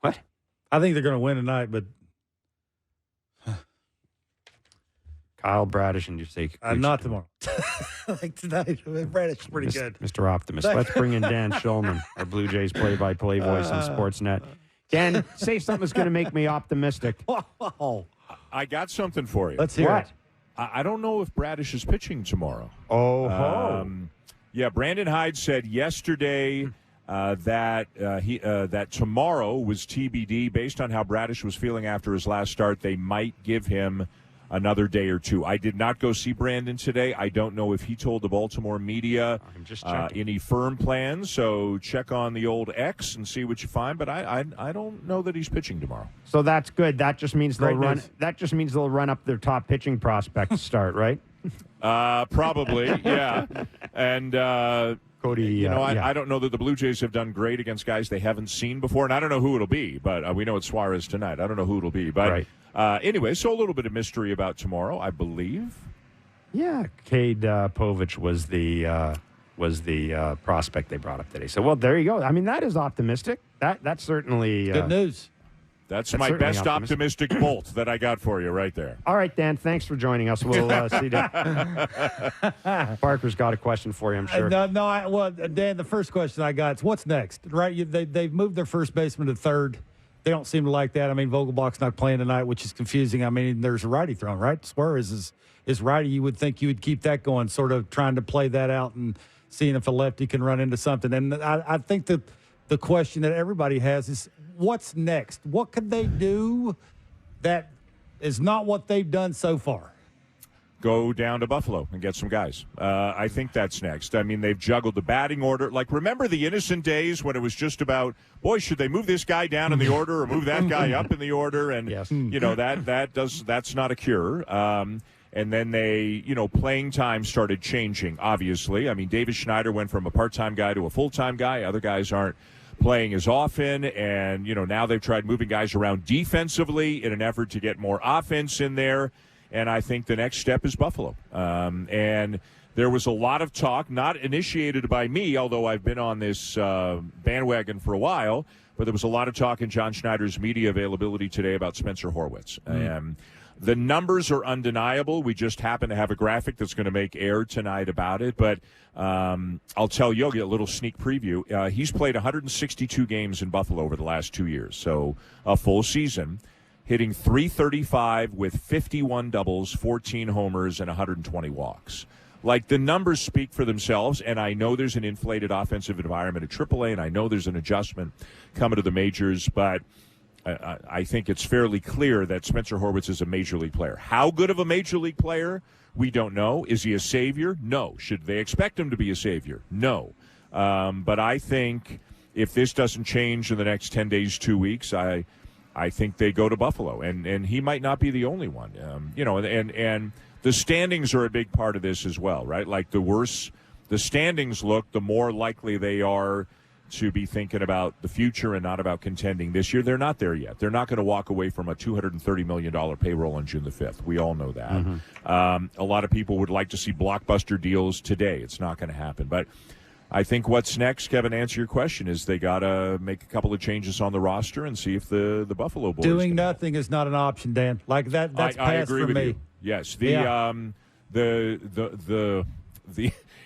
What? I think they're going to win tonight, but Kyle Bradish and you say not tomorrow. I think tonight, Bradish is pretty good. Mr. Optimist. Let's bring in Dan Shulman, our Blue Jays play-by-play voice on Sportsnet. Dan, say something that's going to make me optimistic. Oh, I got something for you. Let's hear it. I don't know if Bradish is pitching tomorrow. Oh, Brandon Hyde said yesterday that tomorrow was TBD. Based on how Bradish was feeling after his last start, they might give him another day or two. I did not go see Brandon today. I don't know if he told the Baltimore media any firm plans. So check on the old X and see what you find. But I don't know that he's pitching tomorrow. So that's good. That just means they'll run. That just means they'll run up their top pitching prospect to start, right? Probably, yeah. And Cody, I don't know that the Blue Jays have done great against guys they haven't seen before, and I don't know who it'll be. But we know it's Suarez tonight. I don't know who it'll be. But anyway, so a little bit of mystery about tomorrow, I believe. Yeah, Cade Povich was the prospect they brought up today. So, well, there you go. I mean, that is optimistic. That's certainly good news. That's my best optimistic bolt that I got for you right there. All right, Dan, thanks for joining us. We'll see you. Parker's got a question for you, I'm sure. Dan, the first question I got is what's next, right? They've moved their first baseman to third. They don't seem to like that. I mean, Vogelbach's not playing tonight, which is confusing. I mean, there's a righty thrown, right? Suarez is righty. You would think you would keep that going, sort of trying to play that out and seeing if a lefty can run into something. And I think that the question that everybody has is, what's next? What could they do that is not what they've done so far? Go down to Buffalo and get some guys. I think that's next. I mean, they've juggled the batting order. Like, remember the innocent days when it was just about, boy, should they move this guy down in the order or move that guy up in the order? And, yes. That's not a cure. And then they, playing time started changing, obviously. I mean, David Schneider went from a part-time guy to a full-time guy. Other guys aren't playing as often. And, now they've tried moving guys around defensively in an effort to get more offense in there. And I think the next step is Buffalo. And there was a lot of talk, not initiated by me, although I've been on this bandwagon for a while, but there was a lot of talk in John Schneider's media availability today about Spencer Horwitz. The numbers are undeniable. We just happen to have a graphic that's going to make air tonight about it. But I'll tell you, I'll get a little sneak preview. He's played 162 games in Buffalo over the last 2 years, so a full season, hitting .335 with 51 doubles, 14 homers, and 120 walks. Like, the numbers speak for themselves, and I know there's an inflated offensive environment at AAA, and I know there's an adjustment coming to the majors, but I think it's fairly clear that Spencer Horwitz is a major league player. How good of a major league player? We don't know. Is he a savior? No. Should they expect him to be a savior? No. But I think if this doesn't change in the next 10 days, 2 weeks, I think they go to Buffalo, and he might not be the only one. And the standings are a big part of this as well, right? Like, the worse the standings look, the more likely they are to be thinking about the future and not about contending this year. They're not there yet. They're not going to walk away from a $230 million payroll on June the 5th. We all know that. A lot of people would like to see blockbuster deals today. It's not going to happen. But I think what's next, Kevin, to answer your question, is they got to make a couple of changes on the roster and see if the Buffalo Boys doing nothing is not an option, Dan. Like that. That's I passed agree for with me. you. Yes. The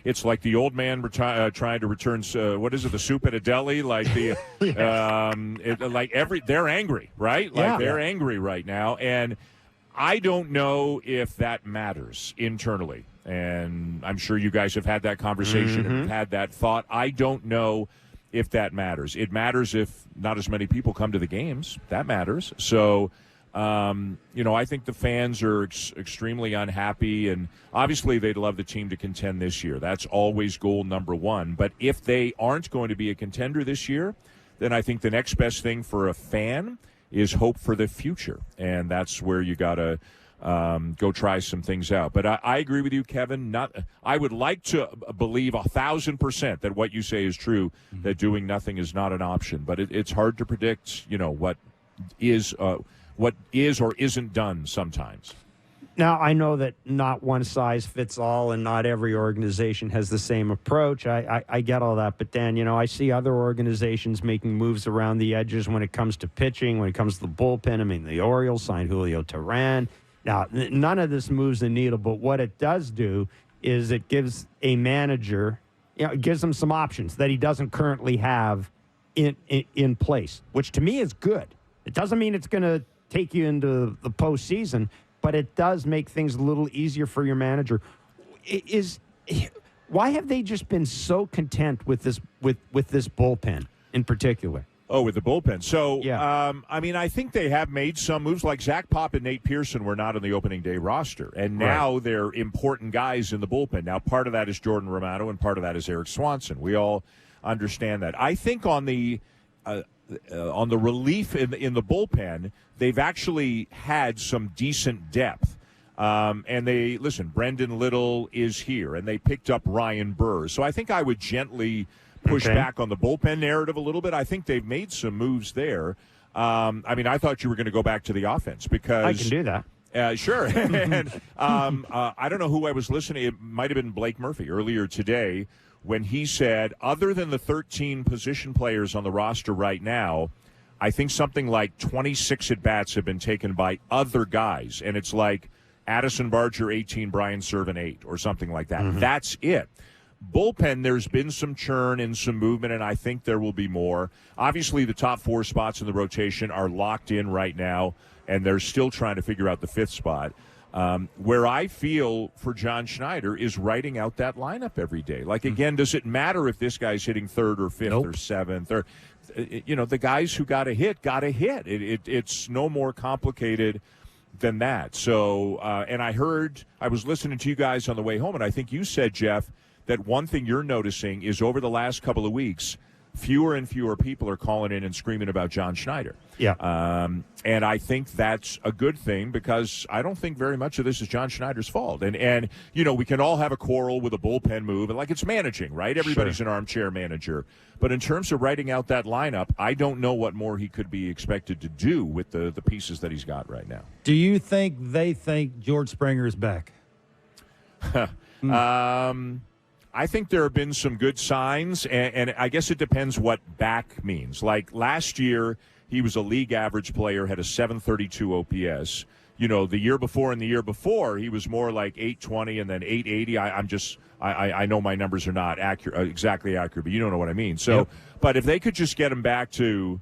it's like the old man trying to return. What is it? The soup at a deli? Like the they're angry, right? Like they're angry right now, and I don't know if that matters internally. And I'm sure you guys have had that conversation and had that thought. I don't know if that matters. It matters if not as many people come to the games. That matters. So, I think the fans are extremely unhappy, and obviously they'd love the team to contend this year. That's always goal number one. But if they aren't going to be a contender this year, then I think the next best thing for a fan is hope for the future. And that's where you got to go try some things out. But I agree with you, Kevin. I would like to believe 1,000% that what you say is true, that doing nothing is not an option. But it's hard to predict, what is or isn't done sometimes. Now, I know that not one size fits all and not every organization has the same approach. I get all that. But, Dan, I see other organizations making moves around the edges when it comes to pitching, when it comes to the bullpen. I mean, the Orioles signed Julio Teheran. Now, none of this moves the needle, but what it does do is it gives a manager, it gives him some options that he doesn't currently have in place, which to me is good. It doesn't mean it's going to take you into the postseason, but it does make things a little easier for your manager. Why have they just been so content with this bullpen in particular? Oh, with the bullpen. So, yeah. I think they have made some moves. Like Zach Pop and Nate Pearson were not on the opening day roster, and now they're important guys in the bullpen. Now, part of that is Jordan Romano, and part of that is Eric Swanson. We all understand that. I think on the relief in the bullpen, they've actually had some decent depth. And Brendan Little is here, and they picked up Ryan Burr. So I think I would gently push back on the bullpen narrative a little bit. I think they've made some moves there. I thought you were going to go back to the offense because I can do that. Sure. And I don't know who I was listening. It might have been Blake Murphy earlier today when he said, other than the 13 position players on the roster right now, I think something like 26 at-bats have been taken by other guys. And it's like Addison Barger, 18, Brian Servin, 8, or something like that. That's it. Bullpen, there's been some churn and some movement, and I think there will be more. Obviously, the top 4 spots in the rotation are locked in right now, and they're still trying to figure out the 5th spot. Where I feel for John Schneider is writing out that lineup every day. Like, again, does it matter if this guy's hitting third or fifth or seventh? Or, the guys who got a hit. It's no more complicated than that. So, and I was listening to you guys on the way home, and I think you said, Jeff, that one thing you're noticing is over the last couple of weeks, fewer and fewer people are calling in and screaming about John Schneider. Yeah. And I think that's a good thing because I don't think very much of this is John Schneider's fault. And we can all have a quarrel with a bullpen move, and like it's managing, right? Everybody's an armchair manager. But in terms of writing out that lineup, I don't know what more he could be expected to do with the pieces that he's got right now. Do you think they think George Springer is back? I think there have been some good signs, and I guess it depends what back means. Like last year, he was a league average player, had a 732 OPS. The year before and the year before, he was more like 820 and then 880. I know my numbers are not exactly accurate, but you don't know what I mean. So, But if they could just get him back to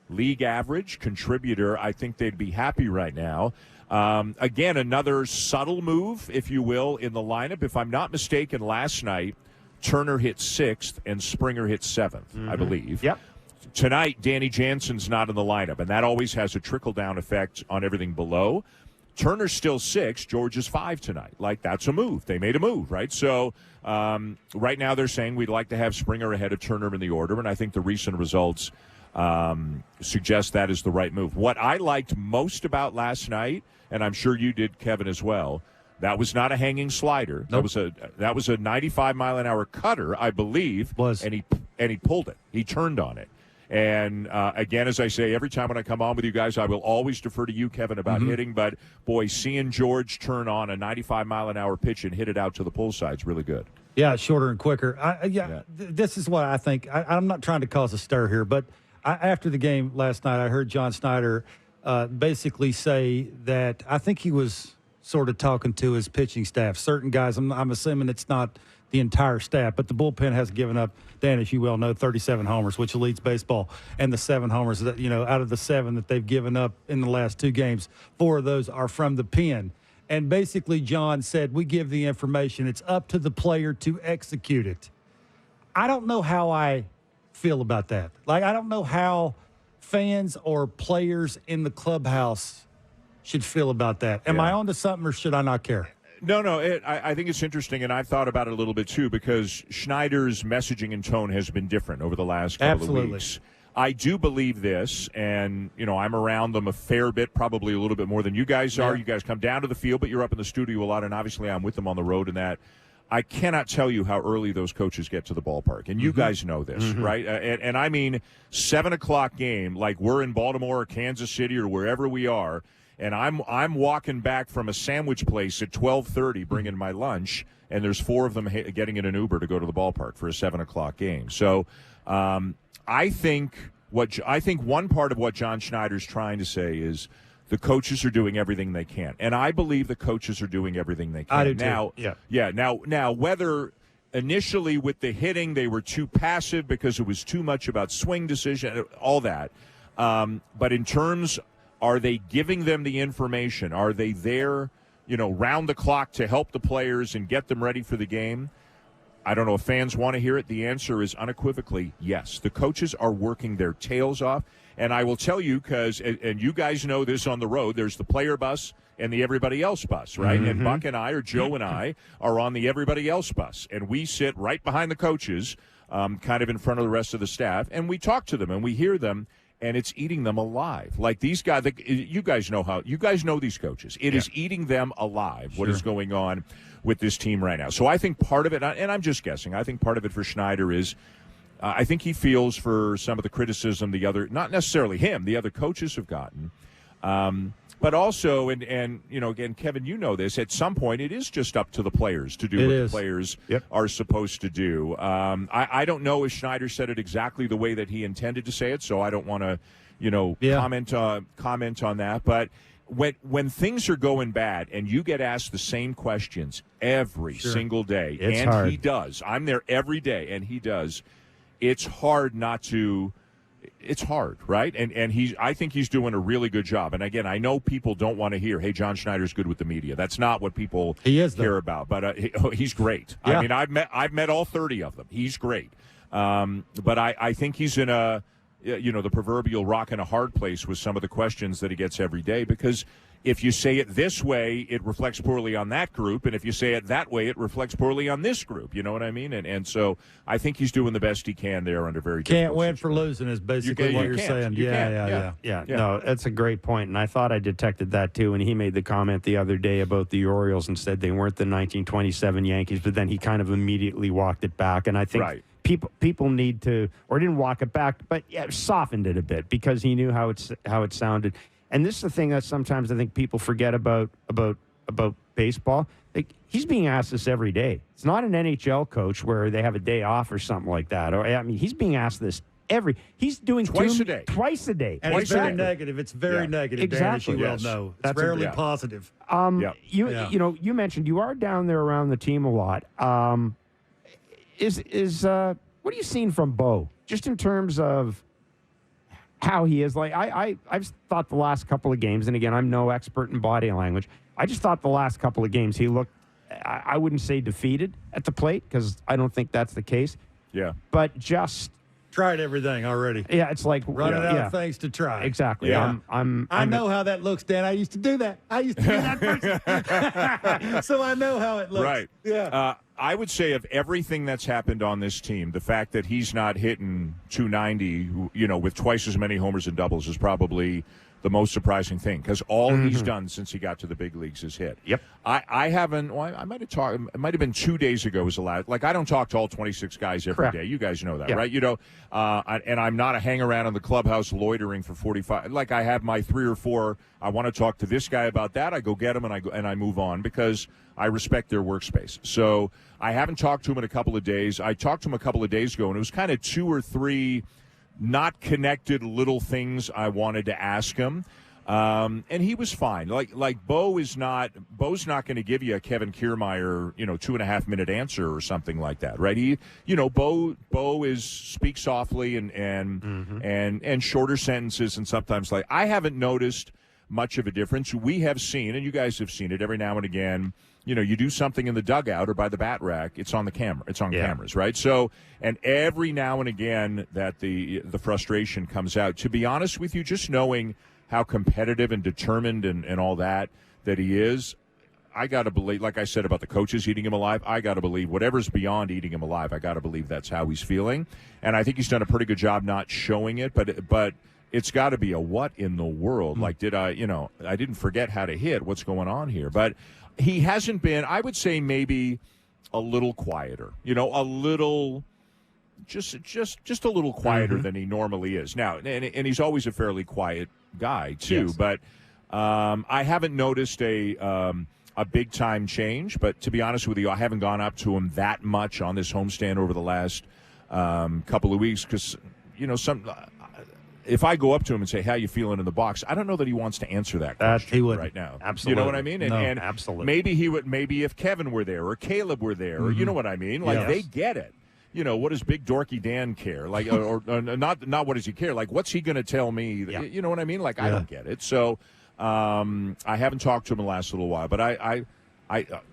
league average contributor, I think they'd be happy right now. Again, another subtle move, if you will, in the lineup. If I'm not mistaken, last night, Turner hit sixth and Springer hit seventh, I believe. Yep. Tonight, Danny Jansen's not in the lineup, and that always has a trickle-down effect on everything below. Turner's still 6. George is 5 tonight. Like, that's a move. They made a move, right? So right now they're saying we'd like to have Springer ahead of Turner in the order, and I think the recent results suggest that is the right move. What I liked most about last night, and I'm sure you did, Kevin, as well, that was not a hanging slider. Nope. That was a 95-mile-an-hour cutter, I believe. And he pulled it. He turned on it. And, again, as I say, every time when I come on with you guys, I will always defer to you, Kevin, about hitting. But, boy, seeing George turn on a 95-mile-an-hour pitch and hit it out to the pull side is really good. Yeah, shorter and quicker. This is what I think. I'm not trying to cause a stir here, but after the game last night, I heard John Schneider basically say that I think he was sort of talking to his pitching staff. Certain guys, I'm assuming it's not the entire staff, but the bullpen has given up, Dan, as you well know, 37 homers, which leads baseball, and the 7 homers that, out of the 7 that they've given up in the last 2 games, 4 of those are from the pen. And basically, John said, we give the information. It's up to the player to execute it. I don't know how I feel about that. Like, I don't know how fans or players in the clubhouse should feel about that. Am I on to something, or should I not care? No, I think it's interesting, and I've thought about it a little bit, too, because Schneider's messaging and tone has been different over the last couple of weeks. I do believe this, and, I'm around them a fair bit, probably a little bit more than you guys are. You guys come down to the field, but you're up in the studio a lot, and obviously I'm with them on the road and that. I cannot tell you how early those coaches get to the ballpark, and you guys know this, right? And I mean 7 o'clock game, like we're in Baltimore or Kansas City or wherever we are, and I'm walking back from a sandwich place at 12:30, bringing my lunch, and there's 4 of them getting in an Uber to go to the ballpark for a 7 o'clock game. So I think one part of what John Schneider's trying to say is the coaches are doing everything they can, and I believe the coaches are doing everything they can. I do now, too. Now whether initially with the hitting they were too passive because it was too much about swing decision, all that, but in terms, are they giving them the information? Are they there, round the clock to help the players and get them ready for the game? I don't know if fans want to hear it. The answer is unequivocally yes. The coaches are working their tails off. And I will tell you, and you guys know this on the road, there's the player bus and the everybody else bus, right? And Buck and I, or Joe and I, are on the everybody else bus. And we sit right behind the coaches, kind of in front of the rest of the staff, and we talk to them and we hear them. And it's eating them alive. Like these guys, you guys know these coaches. It is eating them alive, what is going on with this team right now. So I think part of it, and I'm just guessing, I think part of it for Schneider is I think he feels for some of the criticism not necessarily him, the other coaches have gotten. But also, and again, Kevin, you know this, at some point it is just up to the players to do the players are supposed to do. I don't know if Schneider said it exactly the way that he intended to say it, so I don't want to, comment on that. But when things are going bad and you get asked the same questions every single day, it's and hard. he does, I'm there every day, and he does, it's hard not to it's hard, right? And I think he's doing a really good job. And again, I know people don't want to hear, "Hey, John Schneider's good with the media." That's not what people care about. But he's great. Yeah. I mean, I've met all 30 of them. He's great. But I think he's in a the proverbial rock and a hard place with some of the questions that he gets every day, because if you say it this way, it reflects poorly on that group, and if you say it that way, it reflects poorly on this group. You know what I mean? And so I think he's doing the best he can there under very can't win situations. for losing is basically what you're saying. Yeah. No, that's a great point, and I thought I detected that too. And he made the comment the other day about the Orioles and said they weren't the 1927 Yankees, but then he kind of immediately walked it back. And I think people need to, or didn't walk it back, but softened it a bit because he knew how it sounded. And this is the thing that sometimes I think people forget about baseball. Like, he's being asked this every day. It's not an NHL coach where they have a day off or something like that. Or I mean, he's being asked this he's doing twice a day. Twice a day. And it's very negative. It's very negative. Exactly. Dan, as you well know. It's rarely positive. You mentioned you are down there around the team a lot. What are you seeing from Bo? Just in terms of how he is. Like, I've thought the last couple of games, and again, I'm no expert in body language. I just thought the last couple of games he looked, I wouldn't say defeated at the plate, because I don't think that's the case. Yeah. But just tried everything already. Yeah, it's like running out of things to try. Exactly. Yeah. I know how that looks, Dan. I used to do that. I used to be that person. So I know how it looks. Right. Yeah. I would say of everything that's happened on this team, the fact that he's not hitting 290, with twice as many homers and doubles is probably the most surprising thing, because all he's done since he got to the big leagues is hit. Yep. I haven't. Well, I might have talked. It might have been 2 days ago. Was allowed. Like, I don't talk to all 26 guys every day. You guys know that, right? And I'm not a hang around in the clubhouse loitering for 45. Like, I have my 3 or 4. I want to talk to this guy about that. I go get him and I move on, because I respect their workspace. So I haven't talked to him in a couple of days. I talked to him a couple of days ago, and it was kind of 2 or 3 not connected little things I wanted to ask him. And he was fine. Like Bo's not going to give you a Kevin Kiermaier, 2.5 minute answer or something like that, right? Bo speaks softly and shorter sentences, and sometimes I haven't noticed much of a difference. We have seen, and you guys have seen it every now and again. You do something in the dugout or by the bat rack, it's on the camera. It's on cameras, right? So, and every now and again that the frustration comes out. To be honest with you, just knowing how competitive and determined and all that he is, I got to believe, like I said about the coaches eating him alive, I got to believe whatever's beyond eating him alive, I got to believe that's how he's feeling. And I think he's done a pretty good job not showing it, but it's got to be a what in the world? Like, I didn't forget how to hit. What's going on here? But he hasn't been, I would say, maybe a little quieter, a little, just a little quieter than he normally is. Now, and he's always a fairly quiet guy too, yes. But I haven't noticed a big time change. But to be honest with you, I haven't gone up to him that much on this homestand over the last couple of weeks, because if I go up to him and say, "How you feeling in the box?" I don't know that he wants to answer that question right now. Absolutely. You know what I mean? And absolutely. Maybe he would. Maybe if Kevin were there or Caleb were there, or you know what I mean? Like, they get it. What does big dorky Dan care? Like, or not what does he care? Like, what's he going to tell me? You know what I mean? Like, I don't get it. So I haven't talked to him in the last little while, but I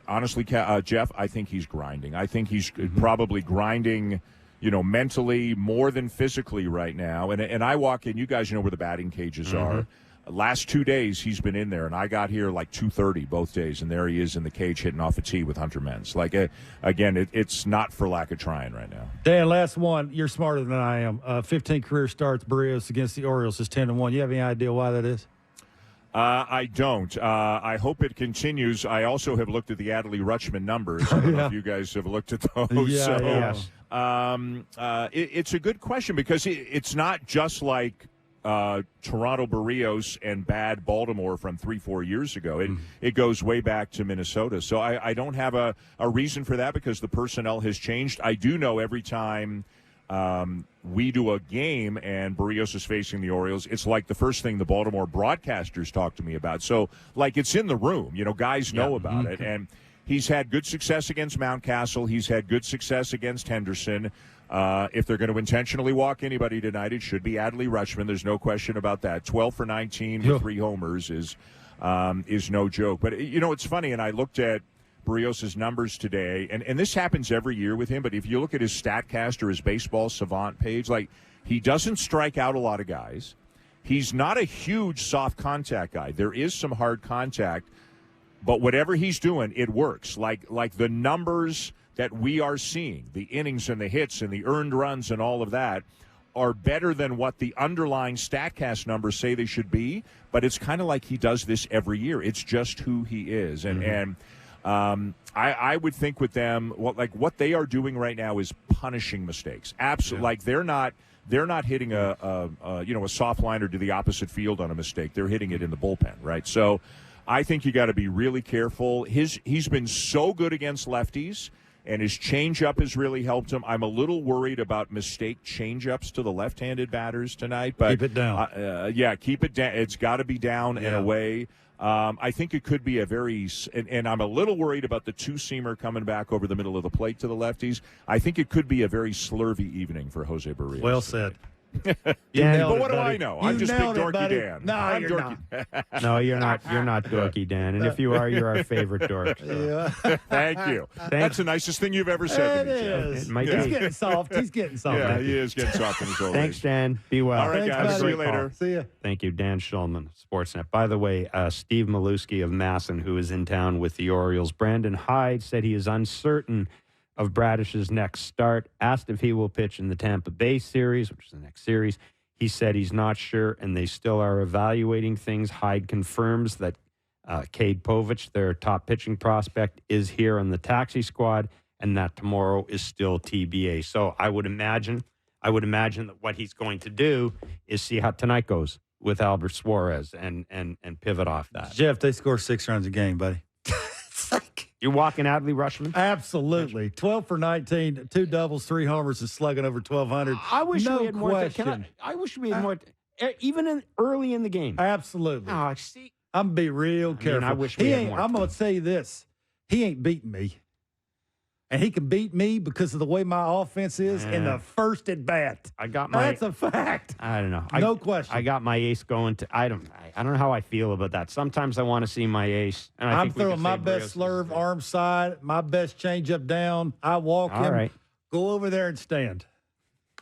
honestly, Jeff, I think he's grinding. I think he's probably grinding, mentally more than physically right now. And I walk in, you guys know where the batting cages are. Last 2 days he's been in there, and I got here like 2:30 both days, and there he is in the cage hitting off a tee with Hunter Menz. Like, again, it's not for lack of trying right now. Dan, last one. You're smarter than I am. 15 career starts, Barrios against the Orioles is 10-1. You have any idea why that is? I don't. I hope it continues. I also have looked at the Adley Rutschman numbers. I don't know if you guys have looked at those. Yes. It's a good question, because it's not just like Toronto Barrios and bad Baltimore from 3-4 years ago. It goes way back to Minnesota. So I don't have a reason for that, because the personnel has changed. I do know every time we do a game and Barrios is facing the Orioles, it's like the first thing the Baltimore broadcasters talk to me about. So, like, it's in the room. Guys know about it. And He's had good success against Mountcastle. He's had good success against Henderson. If they're going to intentionally walk anybody tonight, it should be Adley Rutschman. There's no question about that. 12 for 19 with 3 homers is no joke. But, it's funny, and I looked at Berrios' numbers today, and this happens every year with him, but if you look at his StatCast or his Baseball Savant page, he doesn't strike out a lot of guys. He's not a huge soft contact guy. There is some hard contact, but whatever he's doing, it works. Like the numbers that we are seeing, the innings and the hits and the earned runs and all of that, are better than what the underlying StatCast numbers say they should be, but it's kind of like he does this every year. It's just who he is. And I would think with them, what they are doing right now is punishing mistakes. Absolutely, they're not hitting a soft liner to the opposite field on a mistake. They're hitting it in the bullpen, right? So I think you got to be really careful. He's been so good against lefties, and his changeup has really helped him. I'm a little worried about mistake changeups to the left-handed batters tonight, but keep it down. Keep it down. It's got to be down and away. I think it could be and I'm a little worried about the two-seamer coming back over the middle of the plate to the lefties. I think it could be a very slurvy evening for Jose Berrios. Well said. Dan, but what do I know? I'm just big dorky Dan. No, you're not. No, you're not. You're not dorky, Dan. And if you are, you're our favorite dork. So. Yeah. Thank you. That's the nicest thing you've ever said to me, Jeff. It might He's be. getting soft. He's getting soft. Yeah, he is getting soft in his old Thanks, age. Dan. Be well. All right, Thanks, guys. buddy. See you later. See ya. Thank you, Dan Shulman, Sportsnet. By the way, Steve Maluski of Masson, who is in town with the Orioles. Brandon Hyde said he is uncertain of Bradish's next start. Asked if he will pitch in the Tampa Bay series, which is the next series. He said he's not sure, and they still are evaluating things. Hyde confirms that Cade Povich, their top pitching prospect, is here on the taxi squad, and that tomorrow is still TBA. So I would imagine that what he's going to do is see how tonight goes with Albert Suarez and pivot off that. Jeff, they score 6 runs a game, buddy. You're walking Adley Rutschman? Absolutely. 12 for 19, 2 doubles, 3 homers, and slugging over 1,200. I wish no we had more. question. I wish we had more, even early in the game. Absolutely. Oh, see, I'm going to be real careful. I wish we had more. I'm going to tell you this. He ain't beating me. And he can beat me because of the way my offense is in the first at bat. I got my. That's a fact. I don't know. No question. I got my ace going to. I don't know how I feel about that. Sometimes I want to see my ace. And I'm throwing my best slurve, arm side, my best changeup down. I walk him. Right. Go over there and stand.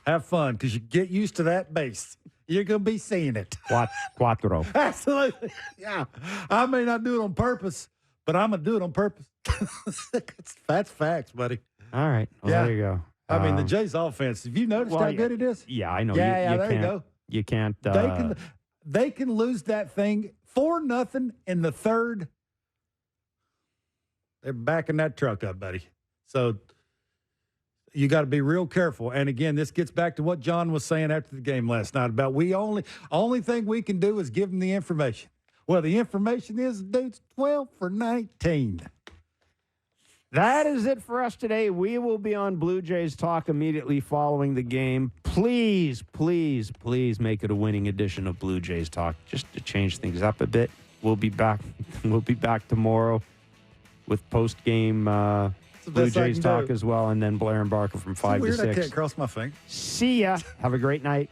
Have fun because you get used to that base. You're going to be seeing it. Cuatro. Absolutely. Yeah. I may not do it on purpose, but I'm going to do it on purpose. That's facts, buddy. All right. Well, Yeah. there you go. I mean, the Jays' offense, have you noticed how good it is? Yeah, I know. Yeah, there can't, you go. You can't. They can lose that thing 4-0 in the third. They're backing that truck up, buddy. So you got to be real careful. And again, this gets back to what John was saying after the game last night about only thing we can do is give them the information. Well, the information is, dude's 12 for 19. That is it for us today. We will be on Blue Jays Talk immediately following the game. Please, please, please make it a winning edition of Blue Jays Talk, just to change things up a bit. We'll be back. We'll be back tomorrow with post-game Blue Jays Talk as well, and then Blair and Barker from 5 to 6. I can't cross my finger. See ya. Have a great night.